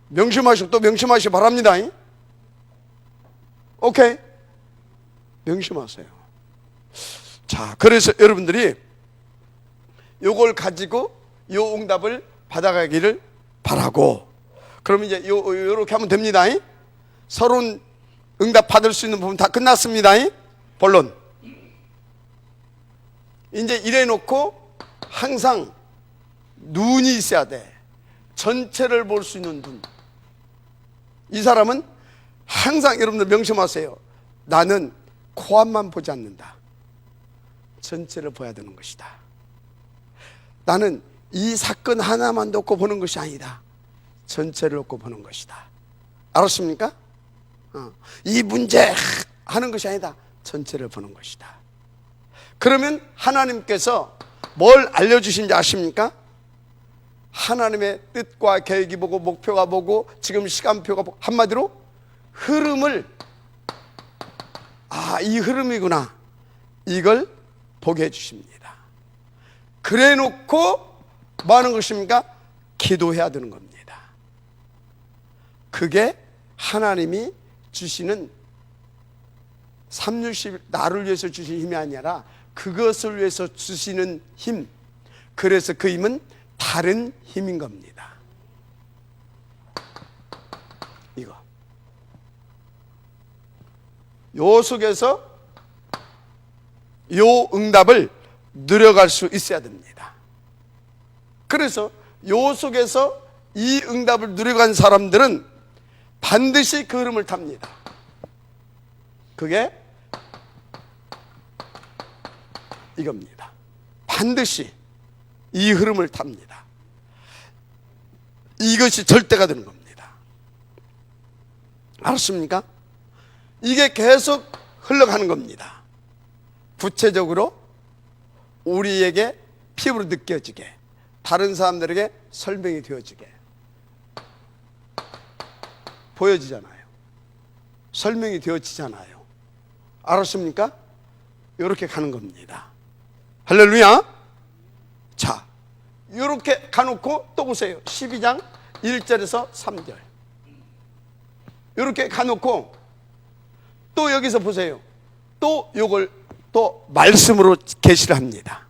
명심하시고 또 명심하시기 바랍니다. 오케이? 명심하세요. 자, 그래서 여러분들이 요걸 가지고 요 응답을 받아가기를 바라고, 그러면 이제 요렇게 하면 됩니다. 서론 응답 받을 수 있는 부분 다 끝났습니다. 본론. 이제 이래 놓고 항상 눈이 있어야 돼. 전체를 볼 수 있는 눈. 이 사람은 항상 여러분들 명심하세요. 나는 코앞만 보지 않는다. 전체를 봐야 되는 것이다. 나는 이 사건 하나만 놓고 보는 것이 아니다. 전체를 놓고 보는 것이다. 알았습니까? 이 문제 하는 것이 아니다. 전체를 보는 것이다. 그러면 하나님께서 뭘 알려주신지 아십니까? 하나님의 뜻과 계획이 보고 목표가 보고 지금 시간표가 보고, 한마디로 흐름을, 이 흐름이구나, 이걸 보게 해주십니다. 그래 놓고 뭐 하는 것입니까? 기도해야 되는 겁니다. 그게 하나님이 주시는 360일 나를 위해서 주신 힘이 아니라 그것을 위해서 주시는 힘. 그래서 그 힘은 다른 힘인 겁니다. 이거 요 속에서 요 응답을 누려갈 수 있어야 됩니다. 그래서 요 속에서 이 응답을 누려간 사람들은 반드시 그 흐름을 탑니다. 그게 이겁니다. 반드시 이 흐름을 탑니다. 이것이 절대가 되는 겁니다. 알았습니까? 이게 계속 흘러가는 겁니다. 구체적으로 우리에게 피부로 느껴지게, 다른 사람들에게 설명이 되어지게 보여지잖아요. 설명이 되어지잖아요. 알았습니까? 이렇게 가는 겁니다. 할렐루야. 자, 이렇게 가놓고 또 보세요. 12장 1절에서 3절 이렇게 가놓고 또 여기서 보세요. 또 요걸 또 말씀으로 계시를 합니다.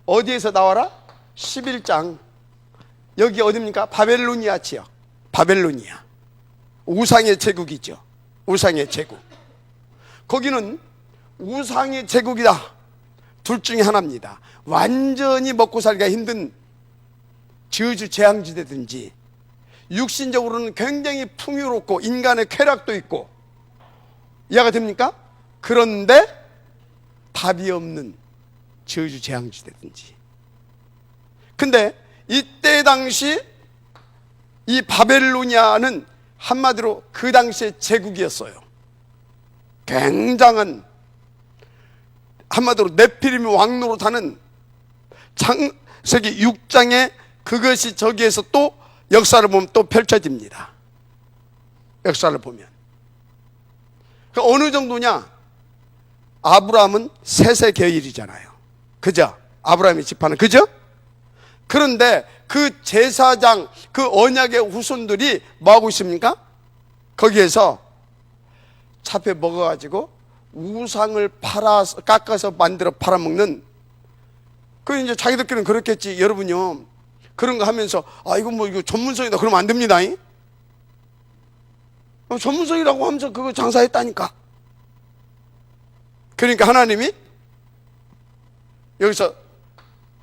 어디에서 나와라? 11장. 여기 어디입니까? 바벨로니아 지역. 바벨로니아 우상의 제국이죠. 우상의 제국. 거기는 우상의 제국이다. 둘 중에 하나입니다. 완전히 먹고 살기가 힘든 저주 재앙지대든지, 육신적으로는 굉장히 풍요롭고 인간의 쾌락도 있고, 이해가 됩니까? 그런데 답이 없는 저주 재앙지대든지. 근데 이때 당시 이 바벨로니아는 한마디로 그 당시의 제국이었어요. 굉장한, 한마디로 네피림의 왕노릇하는 창세기 6장에 그것이 저기에서 또 역사를 보면 또 펼쳐집니다. 역사를 보면 어느 정도냐? 아브라함은 셋의 계율이잖아요. 그죠? 아브라함의 지파는, 그죠? 그런데 그 제사장, 그 언약의 후손들이 뭐하고 있습니까? 거기에서 잡혀 먹어가지고 우상을 깎아서 만들어 팔아먹는, 그 이제 자기들끼리는 그렇겠지. 여러분요, 그런 거 하면서 이거 뭐 이거 전문성이다 그러면 안 됩니다. 전문성이라고 하면서 그거 장사했다니까. 그러니까 하나님이 여기서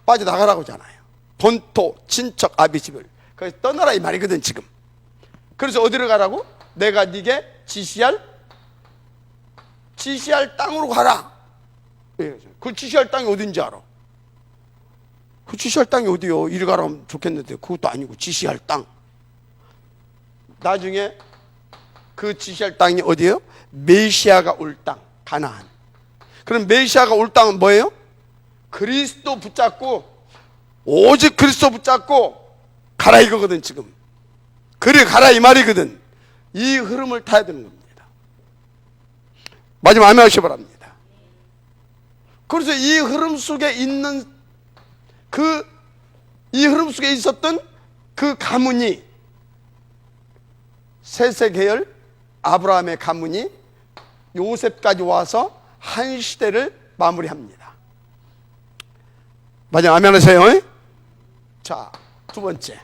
빠져나가라고 하잖아요. 본토, 친척, 아비 집을. 그래서 떠나라 이 말이거든 지금. 그래서 어디로 가라고? 내가 네게 지시할 땅으로 가라. 그 지시할 땅이 어딘지 알아? 그 지시할 땅이 어디요? 이리 가라면 좋겠는데 그것도 아니고 지시할 땅. 나중에 그 지시할 땅이 어디예요? 메시아가 올 땅, 가나안. 그럼 메시아가 올 땅은 뭐예요? 그리스도 붙잡고, 오직 그리스도 붙잡고 가라 이거거든 지금. 그래 가라 이 말이거든. 이 흐름을 타야 되는 겁니다. 마지막 아멘 하시기 바랍니다. 그래서 이 흐름 속에 있는 이 흐름 속에 있었던 그 가문이, 셋의 계열 아브라함의 가문이 요셉까지 와서 한 시대를 마무리합니다. 마지막 아멘 하세요. 자, 두 번째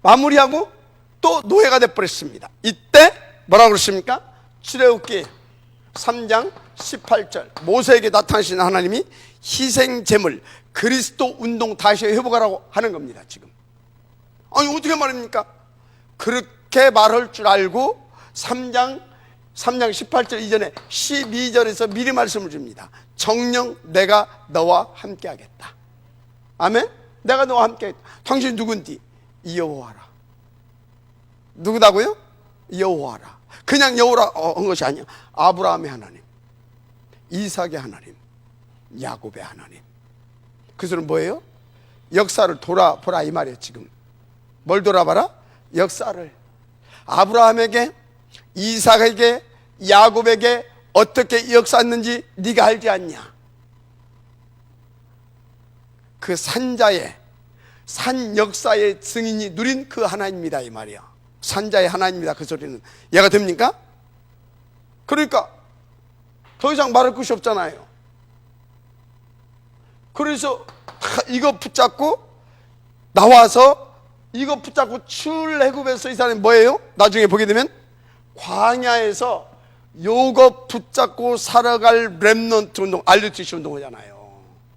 마무리하고 또 노예가 돼버렸습니다. 이때 뭐라고 그랬습니까? 출애굽기 3장 18절 모세에게 나타나신 하나님이 희생제물 그리스도 운동 다시 회복하라고 하는 겁니다. 지금 아니 어떻게 말입니까? 그렇게 말할 줄 알고 3장 18절 이전에 12절에서 미리 말씀을 줍니다. 정녕 내가 너와 함께 하겠다. 아멘? 내가 너와 함께 하겠다. 당신 누군디? 여호와라. 누구다고요? 여호와라. 그냥 여호와라 한 것이 아니야. 아브라함의 하나님, 이삭의 하나님, 야곱의 하나님. 그 소리는 뭐예요? 역사를 돌아보라 이 말이에요. 지금 뭘 돌아봐라? 역사를. 아브라함에게, 이삭에게, 야곱에게 어떻게 역사했는지 네가 알지 않냐? 그 산자의, 산 역사의 증인이 누린 그 하나님이다 이 말이야. 산자의 하나님이다 그 소리는 이해가 됩니까? 그러니까 더 이상 말할 것이 없잖아요. 그래서 이거 붙잡고 나와서 이거 붙잡고 출애굽에서 이 사람이 뭐예요? 나중에 보게 되면 광야에서 요거 붙잡고 살아갈 렘넌트 운동, 알류티시 운동이잖아요.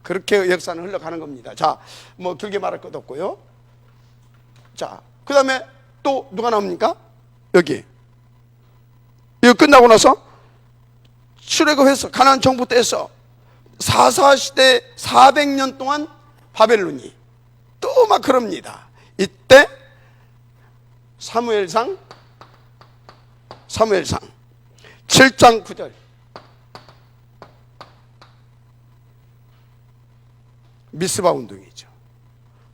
그렇게 역사는 흘러가는 겁니다. 자, 뭐 길게 말할 것도 없고요. 자, 그 다음에 또 누가 나옵니까? 여기 이거 끝나고 나서 출애굽해서 가나안 정부 때에서 사사시대 400년 동안 바벨론이 또 막 그럽니다. 이때 사무엘상 7장 9절 미스바 운동이죠.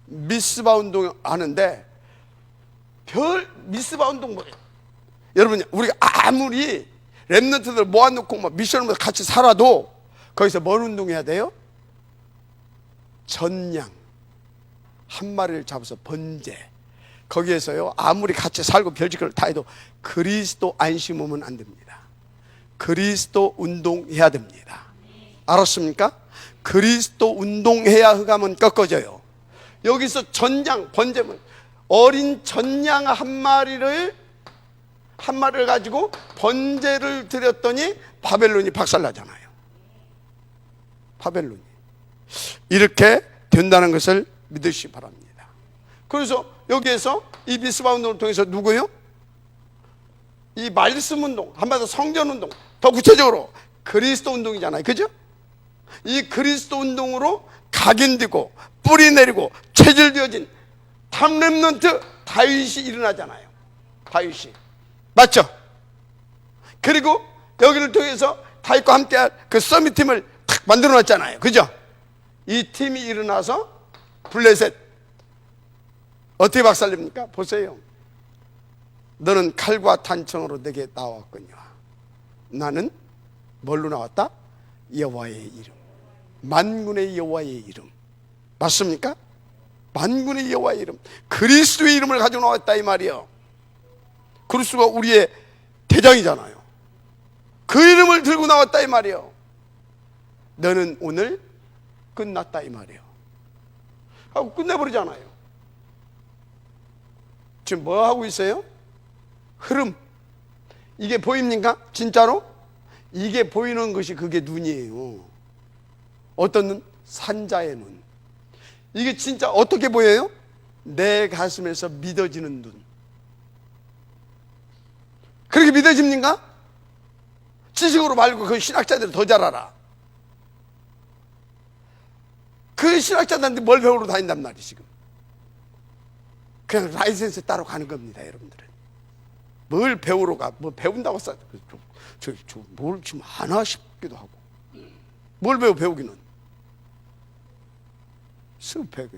미스바 운동 하는데 미스바 운동 뭐예요? 여러분 우리가 아무리 렘넌트들 모아놓고 뭐 미션을 같이 살아도 거기서 뭘 운동해야 돼요? 전양 한 마리를 잡아서 번제. 거기에서요 아무리 같이 살고 별짓거리를 다 해도 그리스도 안심 오면 안 됩니다. 그리스도 운동해야 됩니다. 알았습니까? 그리스도 운동해야 흑암은 꺾어져요. 여기서 전양 번제물 어린 전양 한 마리를 가지고 번제를 드렸더니 바벨론이 박살나잖아요. 바벨론이 이렇게 된다는 것을 믿으시기 바랍니다. 그래서 여기에서 이 미스바 운동을 통해서 누구요? 이 말씀 운동, 한마디로 성전 운동, 더 구체적으로 그리스도 운동이잖아요. 그죠? 이 그리스도 운동으로 각인되고 뿌리 내리고 체질되어진 탐렘넌트 다윗이 일어나잖아요. 다윗이 맞죠? 그리고 여기를 통해서 다윗과 함께할 그 서밋팀을 탁 만들어 놨잖아요. 그죠? 이 팀이 일어나서 블레셋 어떻게 박살냅니까? 보세요. 너는 칼과 탄청으로 내게 나왔거니와 나는 뭘로 나왔다? 여호와의 이름, 만군의 여호와의 이름. 맞습니까? 만군의 여호와의 이름, 그리스도의 이름을 가지고 나왔다 이 말이에요. 그리스도가 우리의 대장이잖아요. 그 이름을 들고 나왔다 이 말이에요. 너는 오늘 끝났다 이 말이에요. 하고 끝내버리잖아요. 지금 뭐 하고 있어요? 흐름. 이게 보입니까? 진짜로? 이게 보이는 것이 그게 눈이에요. 어떤 눈? 산자의 눈. 이게 진짜 어떻게 보여요? 내 가슴에서 믿어지는 눈. 그렇게 믿어집니까? 지식으로 말고 그 신학자들을 더 잘 알아. 그 신학자들한테 뭘 배우러 다닌단 말이에요 지금. 그냥 라이센스 따로 가는 겁니다 여러분들은. 뭘 배우러 가? 뭐 배운다고 써? 뭘 지금 하나 싶기도 하고. 뭘 배우기는? 스펙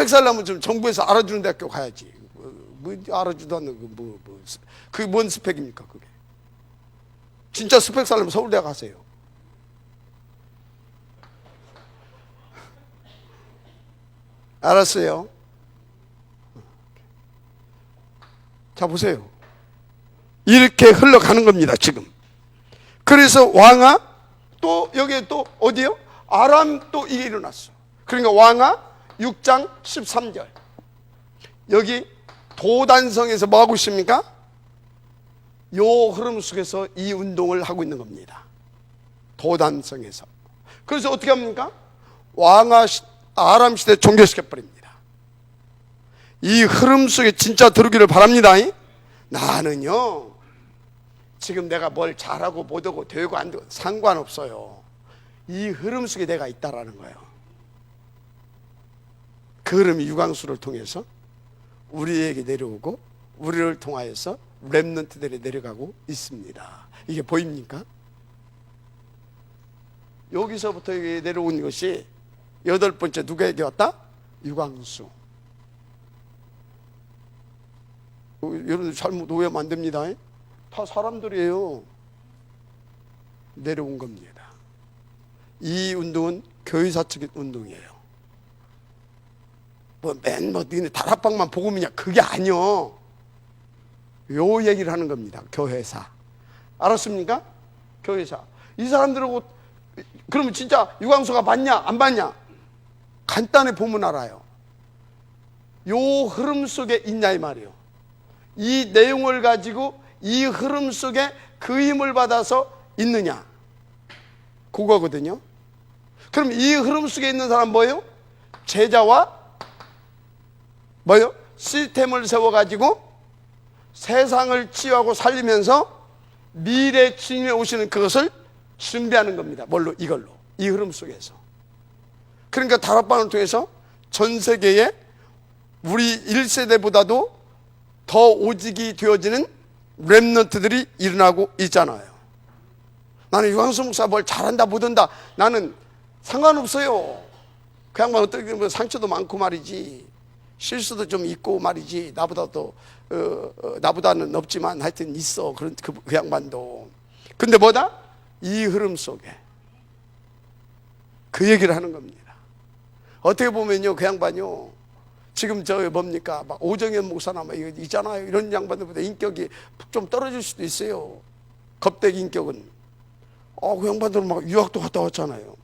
살려면 좀 정부에서 알아주는 대학교 가야지. 뭐 알아주도 않는 그게 뭔 스펙입니까 그게? 진짜 스펙 살려면 서울대 가세요. 알았어요. 자 보세요. 이렇게 흘러가는 겁니다 지금. 그래서 왕아 또 여기에 또 어디요? 아람 또 이게 일어났어. 그러니까 왕아 6장 13절 여기 도단성에서 뭐 하고 있습니까? 요 흐름 속에서 이 운동을 하고 있는 겁니다. 도단성에서. 그래서 어떻게 합니까? 왕아 아람 시대 종결시켜버립니다. 이 흐름 속에 진짜 들어오기를 바랍니다. 나는요 지금 내가 뭘 잘하고 못하고 되고 안 되고 상관없어요. 이 흐름 속에 내가 있다라는 거예요. 그 흐름이 유광수를 통해서 우리에게 내려오고 우리를 통하여서 렘넌트들이 내려가고 있습니다. 이게 보입니까? 여기서부터 내려온 것이 8번째 누구에게 왔다? 유광수. 여러분들 잘못 오해하면 안 됩니다. 다 사람들이에요. 내려온 겁니다. 이 운동은 교회사적인 운동이에요. 너네 다락방만 복음이냐? 그게 아니요. 요 얘기를 하는 겁니다. 교회사. 알았습니까? 교회사. 이 사람들하고 그러면 진짜 유광수가 맞냐? 안 맞냐? 간단히 보면 알아요. 요 흐름 속에 있냐 이 말이에요. 이 내용을 가지고 이 흐름 속에 그 힘을 받아서 있느냐 그거거든요. 그럼 이 흐름 속에 있는 사람 뭐예요? 제자와 뭐예요? 시스템을 세워가지고 세상을 치유하고 살리면서 미래 주님이 오시는 그것을 준비하는 겁니다. 뭘로? 이걸로. 이 흐름 속에서. 그러니까 다락방을 통해서 전 세계에 우리 1세대보다도 더 오직이 되어지는 렘넌트들이 일어나고 있잖아요. 나는 유광수 목사 뭘 잘한다 못한다 나는 상관없어요. 그 양반 어떻게 보면 상처도 많고 말이지 실수도 좀 있고 말이지 나보다는 없지만 하여튼 있어 그 양반도. 근데 뭐다? 이 흐름 속에 그 얘기를 하는 겁니다. 어떻게 보면요 그 양반요 지금 뭡니까 막 오정현 목사나 막 있잖아요. 이런 양반들보다 인격이 좀 떨어질 수도 있어요. 겁대기 인격은. 그 양반들은 막 유학도 갔다 왔잖아요.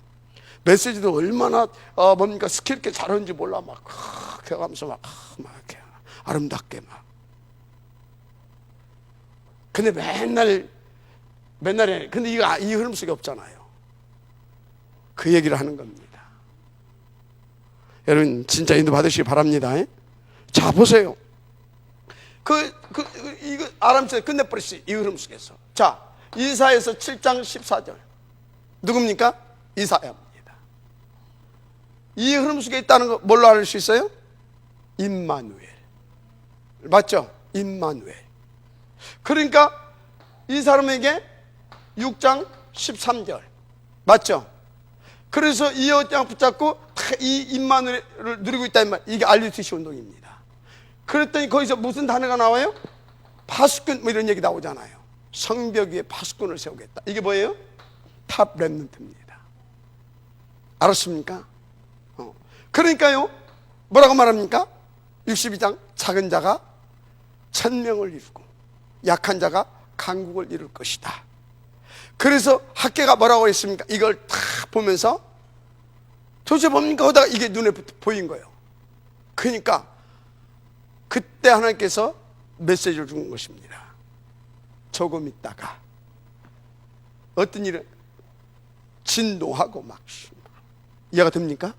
메시지도 얼마나 뭡니까 스킬 있게 잘하는지 몰라 막 해가면서 막 이렇게 아름답게 막. 근데 맨날에 근데 이 흐름 속에 없잖아요. 그 얘기를 하는 겁니다. 여러분 진짜 인도 받으시기 바랍니다. 자 보세요. 이거 아람시대 끝내버렸어요. 이 흐름 속에서. 자 이사야서 7장 14절 누굽니까? 이사야입니다. 이 흐름 속에 있다는 거 뭘로 알 수 있어요? 임마누엘. 맞죠? 임마누엘. 그러니까 이 사람에게 6장 13절 맞죠? 그래서 이 여장 붙잡고 이 임마누엘을 누리고 있다 이 말. 이게 RUTC 운동입니다. 그랬더니 거기서 무슨 단어가 나와요? 파수꾼 뭐 이런 얘기 나오잖아요. 성벽 위에 파수꾼을 세우겠다. 이게 뭐예요? 탑 렘넌트입니다. 알았습니까? 그러니까요 뭐라고 말합니까? 62장 작은 자가 천명을 이루고 약한 자가 강국을 이룰 것이다. 그래서 학계가 뭐라고 했습니까? 이걸 다 보면서 도대체 뭡니까 하다가 이게 눈에 보인 거예요. 그러니까 그때 하나님께서 메시지를 준 것입니다. 조금 있다가 어떤 일은 진동하고 막 이해가 됩니까?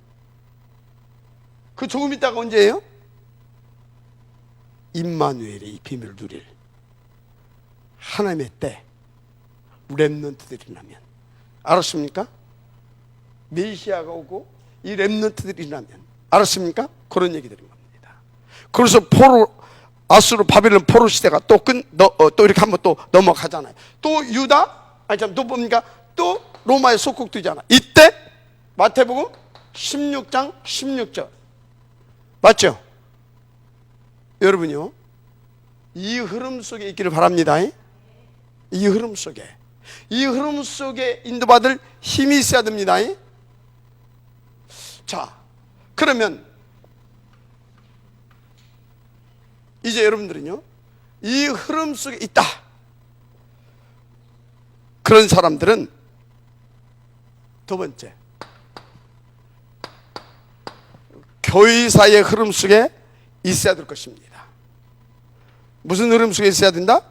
그 조금 있다가 언제예요? 임마누엘의 이 비밀을 누릴 하나님의 때 렘넌트들이 나면, 알았습니까? 메시아가 오고 이 렘넌트들이 나면, 알았습니까? 그런 얘기 드린 겁니다. 그래서 아수르 바빌론 포로 시대가 또 이렇게 한번 또 넘어가잖아요. 또 유다, 또 뭡니까? 또 로마의 속국되잖아. 이때 마태복음 16장 16절 맞죠? 여러분요, 이 흐름 속에 있기를 바랍니다. 이 흐름 속에 인도받을 힘이 있어야 됩니다. 자, 그러면 이제 여러분들은요, 이 흐름 속에 있다. 그런 사람들은 두 번째, 교회사의 흐름 속에 있어야 될 것입니다. 무슨 흐름 속에 있어야 된다?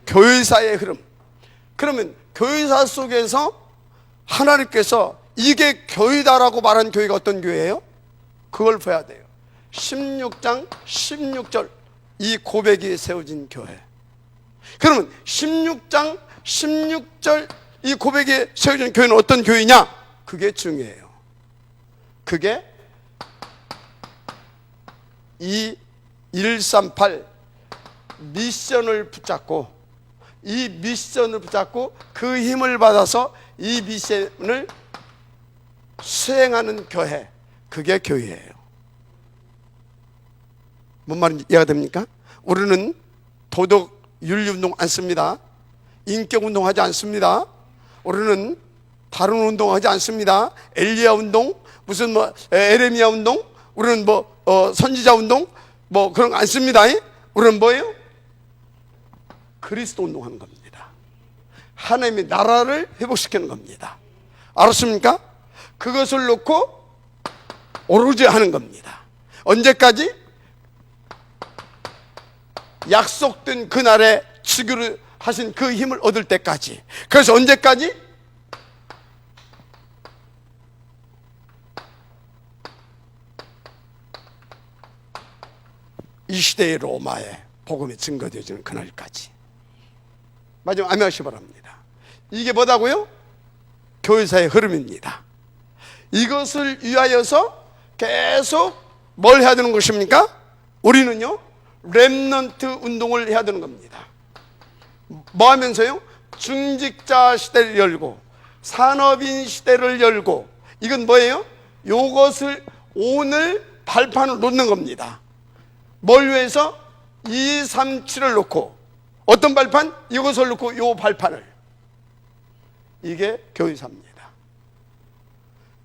교회사의 흐름. 그러면 교회사 속에서 하나님께서 이게 교회다라고 말한 교회가 어떤 교회예요? 그걸 봐야 돼요. 16장 16절 이 고백이 세워진 교회. 그러면 16장 16절 이 고백이 세워진 교회는 어떤 교회냐? 그게 중요해요. 그게 이 138 미션을 붙잡고, 이 미션을 붙잡고 그 힘을 받아서 이 미션을 수행하는 교회, 그게 교회예요. 뭔 말인지 이해가 됩니까? 우리는 도덕 윤리운동 안 씁니다. 인격운동 하지 않습니다. 우리는 다른 운동 하지 않습니다. 엘리야 운동, 무슨 에레미야 운동, 우리는 선지자 운동 그런 거 안 씁니다. 우리는 뭐예요? 그리스도 운동하는 겁니다. 하나님의 나라를 회복시키는 겁니다. 알았습니까? 그것을 놓고 오로지 하는 겁니다. 언제까지? 약속된 그날에 치기로 하신 그 힘을 얻을 때까지. 그래서 언제까지? 이 시대의 로마에 복음이 증거되어지는 그날까지. 마지막 아멘 하시기 바랍니다. 이게 뭐다고요? 교회사의 흐름입니다. 이것을 위하여서 계속 뭘 해야 되는 것입니까? 우리는요, 렘넌트 운동을 해야 되는 겁니다. 뭐 하면서요? 중직자 시대를 열고 산업인 시대를 열고, 이건 뭐예요? 요것을 오늘 발판을 놓는 겁니다. 뭘 위해서? 237을 놓고, 어떤 발판? 이것을 놓고 요 발판을. 이게 교회사입니다.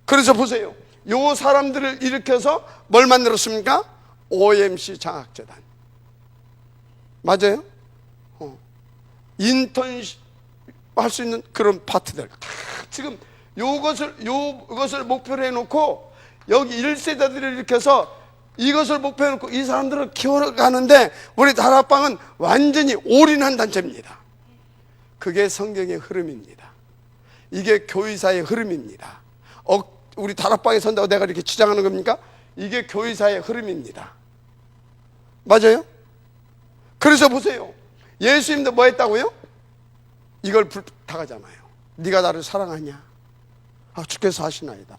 그래서 보세요. 요 사람들을 일으켜서 뭘 만들었습니까? OMC 장학재단. 맞아요? 인턴십 할 수 있는 그런 파트들. 지금 요것을 목표로 해놓고 여기 1세대들을 일으켜서 이것을 목표로 해놓고 이 사람들을 키워가는데 우리 다락방은 완전히 올인한 단체입니다. 그게 성경의 흐름입니다. 이게 교회사의 흐름입니다. 우리 다락방에 선다고 내가 이렇게 주장하는 겁니까? 이게 교회사의 흐름입니다. 맞아요? 그래서 보세요. 예수님도 뭐 했다고요? 이걸 부탁하잖아요. 네가 나를 사랑하냐? 주께서 하시나이다.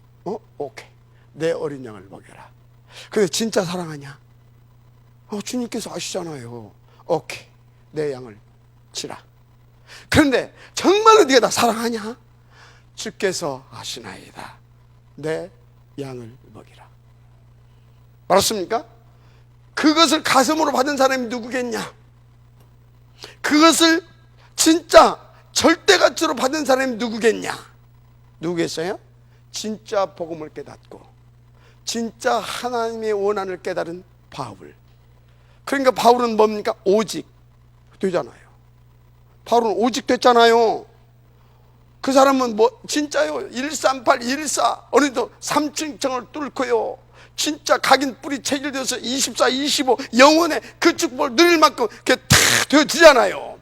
오케이. 내 어린 양을 먹여라. 근데 진짜 사랑하냐? 주님께서 아시잖아요. 오케이. 내 양을 치라. 그런데 정말로 네가 나 사랑하냐? 주께서 아시나이다. 내 양을 먹이라. 알았습니까? 그것을 가슴으로 받은 사람이 누구겠냐? 그것을 진짜 절대가치로 받은 사람이 누구겠냐? 누구겠어요? 진짜 복음을 깨닫고 진짜 하나님의 원한을 깨달은 바울. 그러니까 바울은 뭡니까? 오직 되잖아요. 바울은 오직 됐잖아요. 그 사람은 진짜요? 138, 114 어느덧 3층을 뚫고요, 진짜 각인 뿌리 체질되어서 24, 25 영원의 그 축복을 누릴 만큼 그게 다 되어지잖아요.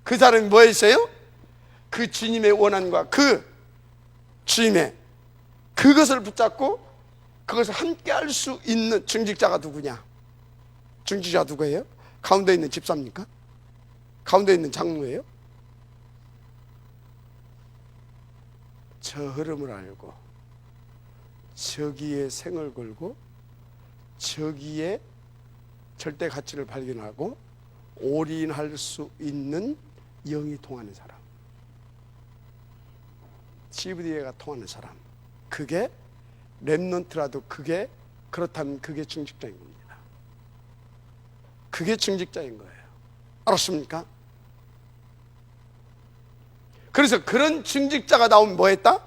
그 사람이 뭐 했어요? 그 주님의 원한과 그 주님의 그것을 붙잡고 그것을 함께 할 수 있는 중직자가 누구냐? 중직자가 누구예요? 가운데 있는 집사입니까? 가운데 있는 장로예요? 저 흐름을 알고 저기에 생을 걸고 저기에 절대 가치를 발견하고 올인할 수 있는 영이 통하는 사람, CVDA가 통하는 사람, 그게 렘넌트라도 그게 그렇다면 그게 중직자인 겁니다. 그게 중직자인 거예요. 알았습니까? 그래서 그런 중직자가 나오면 뭐 했다?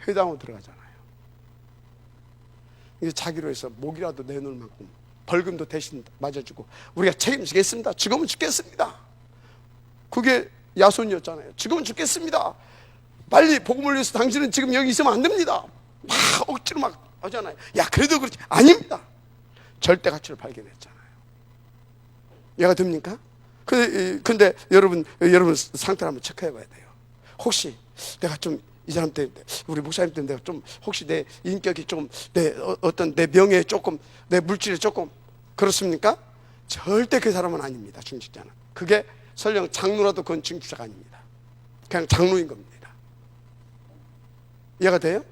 회당으로 들어가잖아요. 이게 자기로 해서 목이라도 내놓을 만큼 벌금도 대신 맞아주고 우리가 책임지겠습니다. 죽으면 죽겠습니다. 그게 야손이었잖아요. 죽으면 죽겠습니다. 빨리 복음을 위해서 당신은 지금 여기 있으면 안 됩니다. 막 억지로 막 하잖아요. 야 그래도 그렇지. 아닙니다. 절대 가치를 발견했잖아요. 이해가 됩니까? 근데 여러분 상태를 한번 체크해 봐야 돼요. 혹시 내가 좀 이 사람 때문에 우리 목사님 때문에 내가 좀 혹시 내 인격이 좀 내 어떤 내 명예에 조금 내 물질에 조금 그렇습니까? 절대 그 사람은 아닙니다. 중직자는. 그게 설령 장로라도 그건 중직자가 아닙니다. 그냥 장로인 겁니다. 이해가 돼요?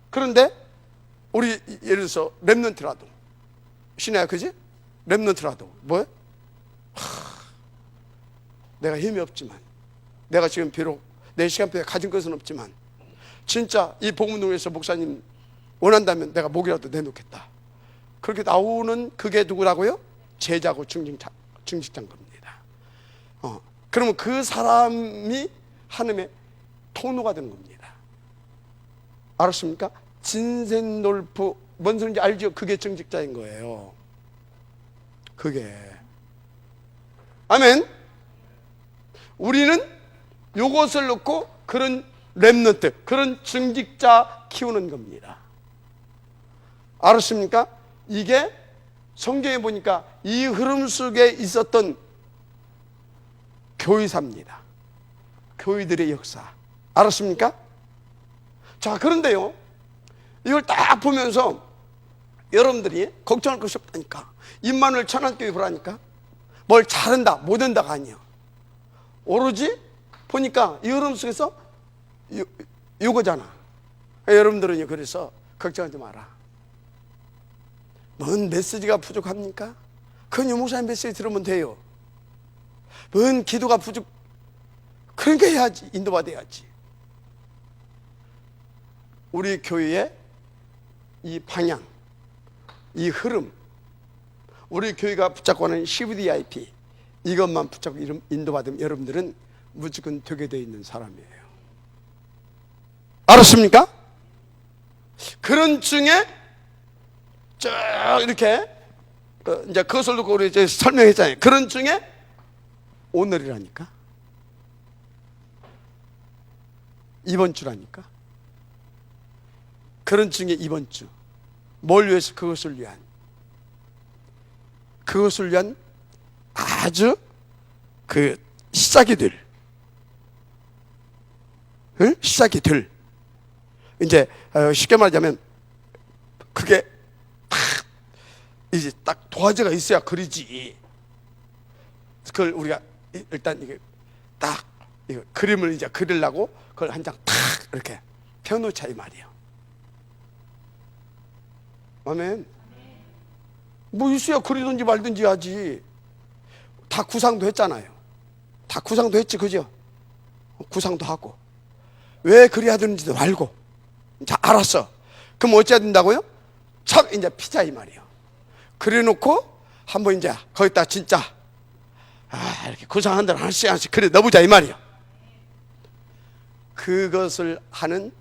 그런데 우리 예를 들어서 렘넌트라도 신혜야 그지? 렘넌트라도 뭐예요? 내가 힘이 없지만 내가 지금 비록 내 시간표에 가진 것은 없지만 진짜 이 복음을 위해서 목사님 원한다면 내가 목이라도 내놓겠다. 그렇게 나오는 그게 누구라고요? 제자고 중직자인 겁니다. 그러면 그 사람이 하나님의 통로가 되는 겁니다. 알았습니까? 진센돌프 뭔 소리인지 알죠? 그게 중직자인 거예요. 그게 아멘. 우리는 요것을 놓고 그런 렘넌트, 그런 중직자 키우는 겁니다. 알았습니까? 이게 성경에 보니까 이 흐름 속에 있었던 교회사입니다. 교회들의 역사. 알았습니까? 자, 그런데요, 이걸 딱 보면서 여러분들이 걱정할 것이 없다니까. 임마누엘 천안교회 보라니까. 뭘 잘한다, 못한다가 아니야. 오로지 보니까 이 흐름 속에서 요거잖아. 여러분들은 그래서 걱정하지 마라. 뭔 메시지가 부족합니까? 그건 유목사님 메시지 들으면 돼요. 뭔 기도가 부족, 그러니까 해야지. 인도받아야지. 우리 교회의 이 방향, 이 흐름, 우리 교회가 붙잡고 하는 CVDIP 이것만 붙잡고 인도받으면 여러분들은 무조건 되게 되어 있는 사람이에요. 알았습니까? 그런 중에 쭉 이렇게 이제 그것을 놓고 우리 이제 설명했잖아요. 그런 중에 오늘이라니까. 이번 주라니까. 그런 중에 이번 주. 뭘 위해서? 그것을 위한 아주 그 시작이 될 시작이 될 이제 쉽게 말하자면 그게 딱 이제 딱 도화지가 있어야 그리지. 그걸 우리가 일단 이게 딱 이거 그림을 이제 그리려고 그걸 한 장 탁 이렇게 펴놓자 이 말이에요. 아멘. 뭐 있어야 그리든지 말든지 하지. 다 구상도 했잖아요. 다 구상도 했지, 그죠? 구상도 하고. 왜 그래야 되는지도 알고. 자, 알았어. 그럼 어찌해야 된다고요? 참, 이제 피자 이 말이에요. 그려놓고, 한번 이제 거기다 진짜, 이렇게 구상한 대로 하나씩 그래 넣어보자 이 말이에요. 그것을 하는,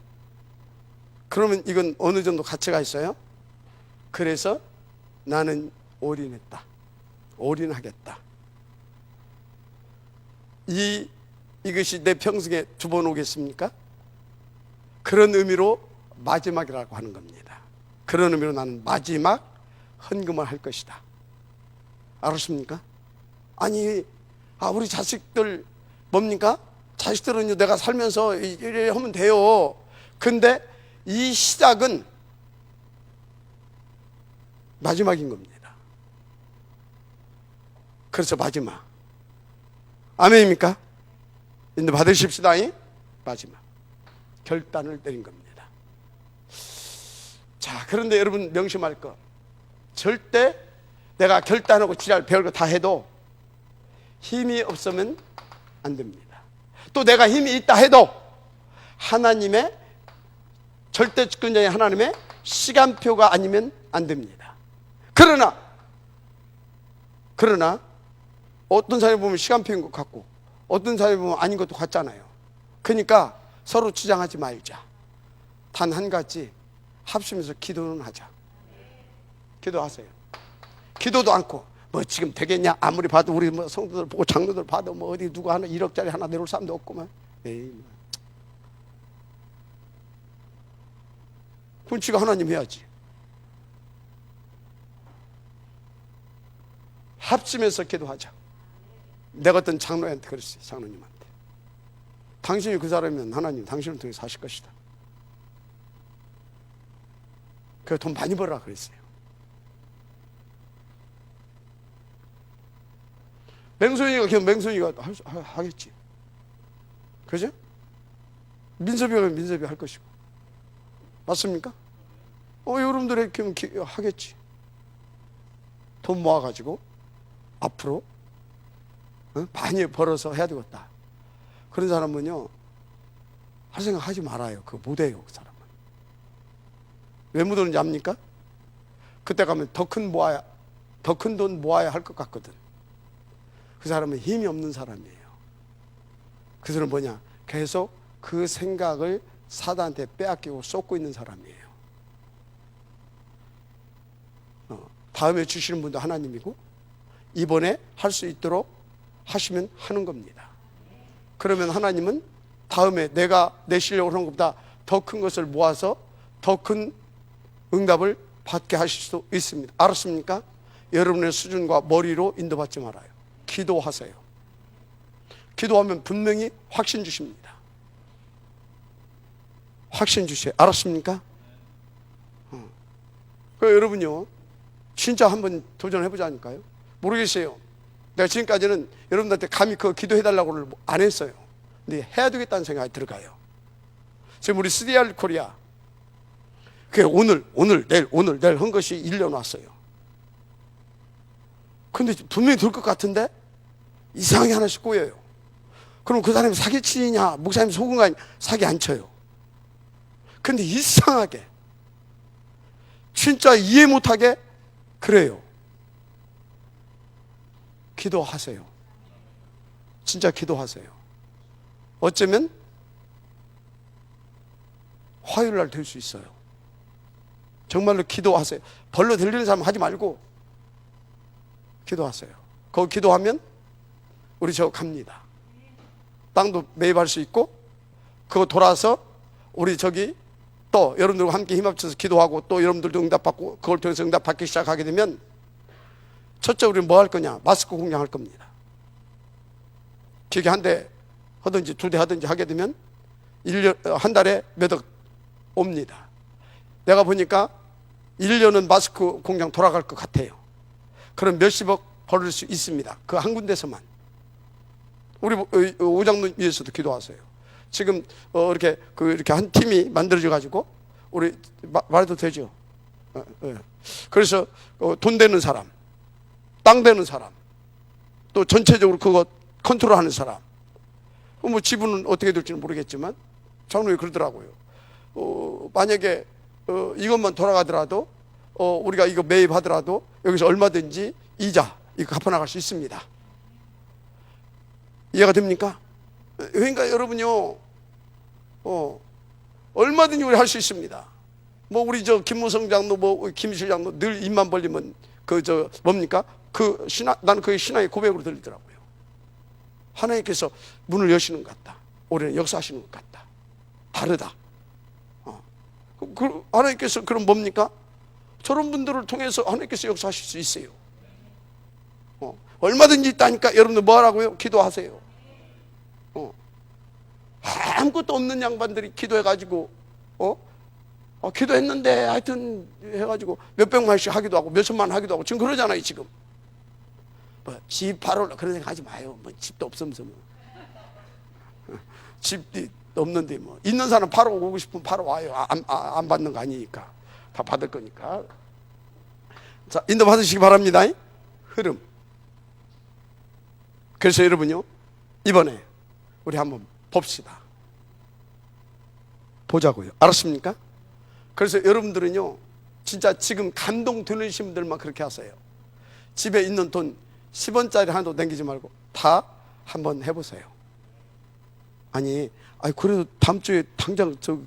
그러면 이건 어느 정도 가치가 있어요? 그래서 나는 올인했다. 올인하겠다. 이것이 내 평생에 두 번 오겠습니까? 그런 의미로 마지막이라고 하는 겁니다. 그런 의미로 나는 마지막 헌금을 할 것이다. 알았습니까? 아니, 우리 자식들 뭡니까? 자식들은 내가 살면서 이래 하면 돼요. 근데 이 시작은 마지막인 겁니다. 그래서 마지막. 아멘입니까? 인도 받으십시다. 마지막. 결단을 내린 겁니다. 자, 그런데 여러분 명심할 거. 절대 내가 결단하고 지랄 별거 다 해도 힘이 없으면 안 됩니다. 또 내가 힘이 있다 해도 하나님의 절대 주권자인 하나님의 시간표가 아니면 안 됩니다. 그러나 어떤 사람이 보면 시간표인 것 같고 어떤 사람이 보면 아닌 것도 같잖아요. 그러니까 서로 주장하지 말자. 단 한 가지, 합심해서 기도는 하자. 기도하세요. 기도도 않고 뭐 지금 되겠냐? 아무리 봐도 우리 뭐 성도들 보고 장로들 봐도 뭐 어디 누가 하나 1억짜리 하나 내놓을 사람도 없구만. 에이, 분치가 하나님 해야지. 합심해서 기도하자. 내가 어떤 장로한테 그랬어요. 장로님한테. 당신이 그 사람이면 하나님 당신을 통해서 하실 것이다. 그래서 돈 많이 벌라 그랬어요. 맹손이가 그냥 맹손이가 하겠지. 그죠? 민섭이면 민섭이 할 것이고. 맞습니까? 여러분들의 그럼 하겠지. 돈 모아가지고 앞으로 많이 벌어서 해야 되겠다. 그런 사람은요, 할 생각 하지 말아요. 그거 못해요, 그 사람은. 왜 못하는지 압니까? 그때 가면 더 큰 돈 모아야 할 것 같거든. 그 사람은 힘이 없는 사람이에요. 그 사람은 뭐냐? 계속 그 생각을 사단한테 빼앗기고 쏟고 있는 사람이에요. 다음에 주시는 분도 하나님이고 이번에 할 수 있도록 하시면 하는 겁니다. 그러면 하나님은 다음에 내가 내 실력으로 하는 것보다 더 큰 것을 모아서 더 큰 응답을 받게 하실 수 있습니다. 알았습니까? 여러분의 수준과 머리로 인도받지 말아요. 기도하세요. 기도하면 분명히 확신 주십니다. 확신 주세요. 알았습니까? 여러분요, 진짜 한번 도전해보자니까요. 모르겠어요. 내가 지금까지는 여러분들한테 감히 그거 기도해달라고를 안 했어요. 근데 해야 되겠다는 생각이 들어가요. 지금 우리 CDR 코리아, 그게 오늘 내일 한 것이 1년 왔어요. 근데 분명히 될 것 같은데 이상하게 하나씩 꼬여요. 그럼 그 사람이 사기치냐, 목사님 속은 거 아니냐? 사기 안 쳐요. 근데 이상하게 진짜 이해 못하게 그래요. 기도하세요. 진짜 기도하세요. 어쩌면 화요일날 될 수 있어요. 정말로 기도하세요. 벌로 들리는 사람 하지 말고 기도하세요. 거기 기도하면 우리 저 갑니다. 땅도 매입할 수 있고 그거 돌아서 우리 저기 또 여러분들과 함께 힘합쳐서 기도하고 또 여러분들도 응답받고 그걸 통해서 응답받기 시작하게 되면 첫째 우리는 뭐 할 거냐? 마스크 공장할 겁니다. 기계 한 대 하든지 2대 하든지 하게 되면 1년, 한 달에 몇억 옵니다. 내가 보니까 1년은 마스크 공장 돌아갈 것 같아요. 그럼 몇십억 벌을 수 있습니다. 그 한 군데서만. 우리 오장로님 위해서도 기도하세요. 지금 이렇게 한 팀이 만들어져 가지고 우리 말해도 되죠. 그래서 돈 되는 사람, 땅 되는 사람, 또 전체적으로 그거 컨트롤하는 사람. 뭐 지분은 어떻게 될지는 모르겠지만 장로님이 그러더라고요. 만약에 이것만 돌아가더라도 우리가 이거 매입하더라도 여기서 얼마든지 이자 이거 갚아나갈 수 있습니다. 이해가 됩니까? 그러니까 여러분요, 얼마든지 우리 할 수 있습니다. 뭐 우리 저 김무성 장로, 뭐 김실 장로 늘 입만 벌리면 뭡니까? 나는 그게 신앙의 고백으로 들리더라고요. 하나님께서 문을 여시는 것 같다. 올해는 역사하시는 것 같다. 다르다. 하나님께서 그럼 뭡니까? 저런 분들을 통해서 하나님께서 역사하실 수 있어요. 얼마든지 있다니까. 여러분들 뭐 하라고요? 기도하세요. 아무것도 없는 양반들이 기도해가지고 기도했는데 하여튼 해가지고 몇백만씩 하기도 하고 몇천만 하기도 하고 지금 그러잖아요. 지금 집 바로 그런 생각 하지 마요. 집도 없으면서 집이 없는데 있는 사람 바로 오고 싶으면 바로 와요. 안 받는 거 아니니까. 다 받을 거니까. 자, 인도 받으시기 바랍니다. 흐름. 그래서 여러분요, 이번에 우리 한번 봅시다. 보자고요. 알았습니까? 그래서 여러분들은요, 진짜 지금 감동 들으신 분들만 그렇게 하세요. 집에 있는 돈 10원짜리 하나도 남기지 말고 다 한번 해보세요. 아니 그래도 다음 주에 당장 저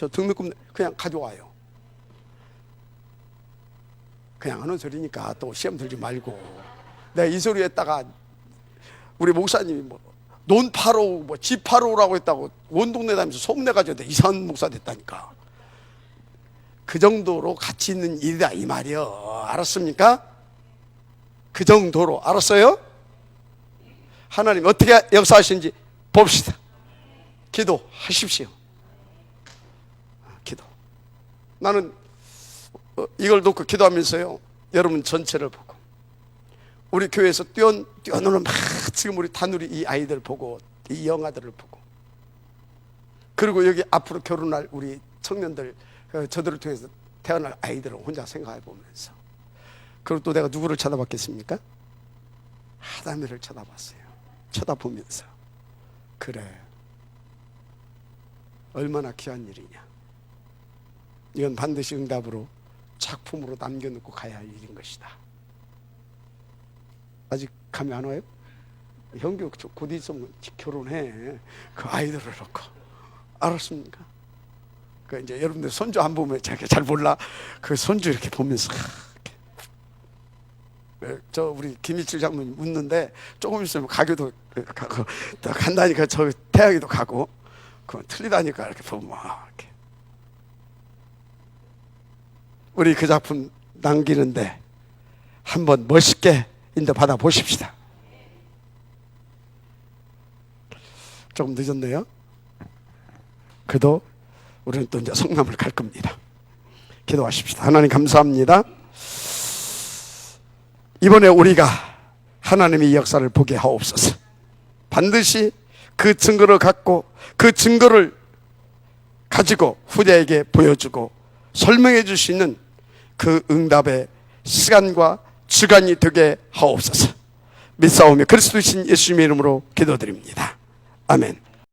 등록금 그냥 가져와요. 그냥 하는 소리니까 또 시험 들지 말고. 내가 이 소리 했다가 우리 목사님이 논 팔오 집 팔오라고 했다고 온 동네 다니면서 소문내가지고 이상한 목사 됐다니까. 그 정도로 가치 있는 일이다 이 말이요. 알았습니까? 그 정도로. 알았어요? 하나님 어떻게 역사하시는지 봅시다. 기도하십시오. 기도. 나는 이걸 놓고 기도하면서요, 여러분 전체를 보고, 우리 교회에서 뛰어노는 막 지금 우리 다누리 이 아이들 보고, 이 영아들을 보고, 그리고 여기 앞으로 결혼할 우리 청년들, 저들을 통해서 태어날 아이들을 혼자 생각해 보면서, 그리고 또 내가 누구를 쳐다봤겠습니까? 하나님을 쳐다봤어요. 쳐다보면서, 그래, 얼마나 귀한 일이냐. 이건 반드시 응답으로 작품으로 남겨놓고 가야 할 일인 것이다. 아직 감이 안 와요? 형규 곧 있으면 결혼해. 그 아이들을 놓고. 알았습니까? 그 이제 여러분들 손주 안 보면 자기가 잘 몰라. 그 손주 이렇게 보면서 저 우리 김일칠 장모님 웃는데 조금 있으면 가교도 가고 간다니까 저 태양이도 가고 그건 틀리다니까 이렇게 보면 이렇게. 우리 그 작품 남기는데 한번 멋있게 인도받아 보십시다. 조금 늦었네요. 그래도 우리는 또 이제 성남을 갈 겁니다. 기도하십시다. 하나님 감사합니다. 이번에 우리가 하나님의 역사를 보게 하옵소서. 반드시 그 증거를 갖고 그 증거를 가지고 후대에게 보여주고 설명해 줄 수 있는 그 응답의 시간과 주간이 되게 하옵소서. 믿사오며 그리스도신 예수님의 이름으로 기도드립니다. 아멘.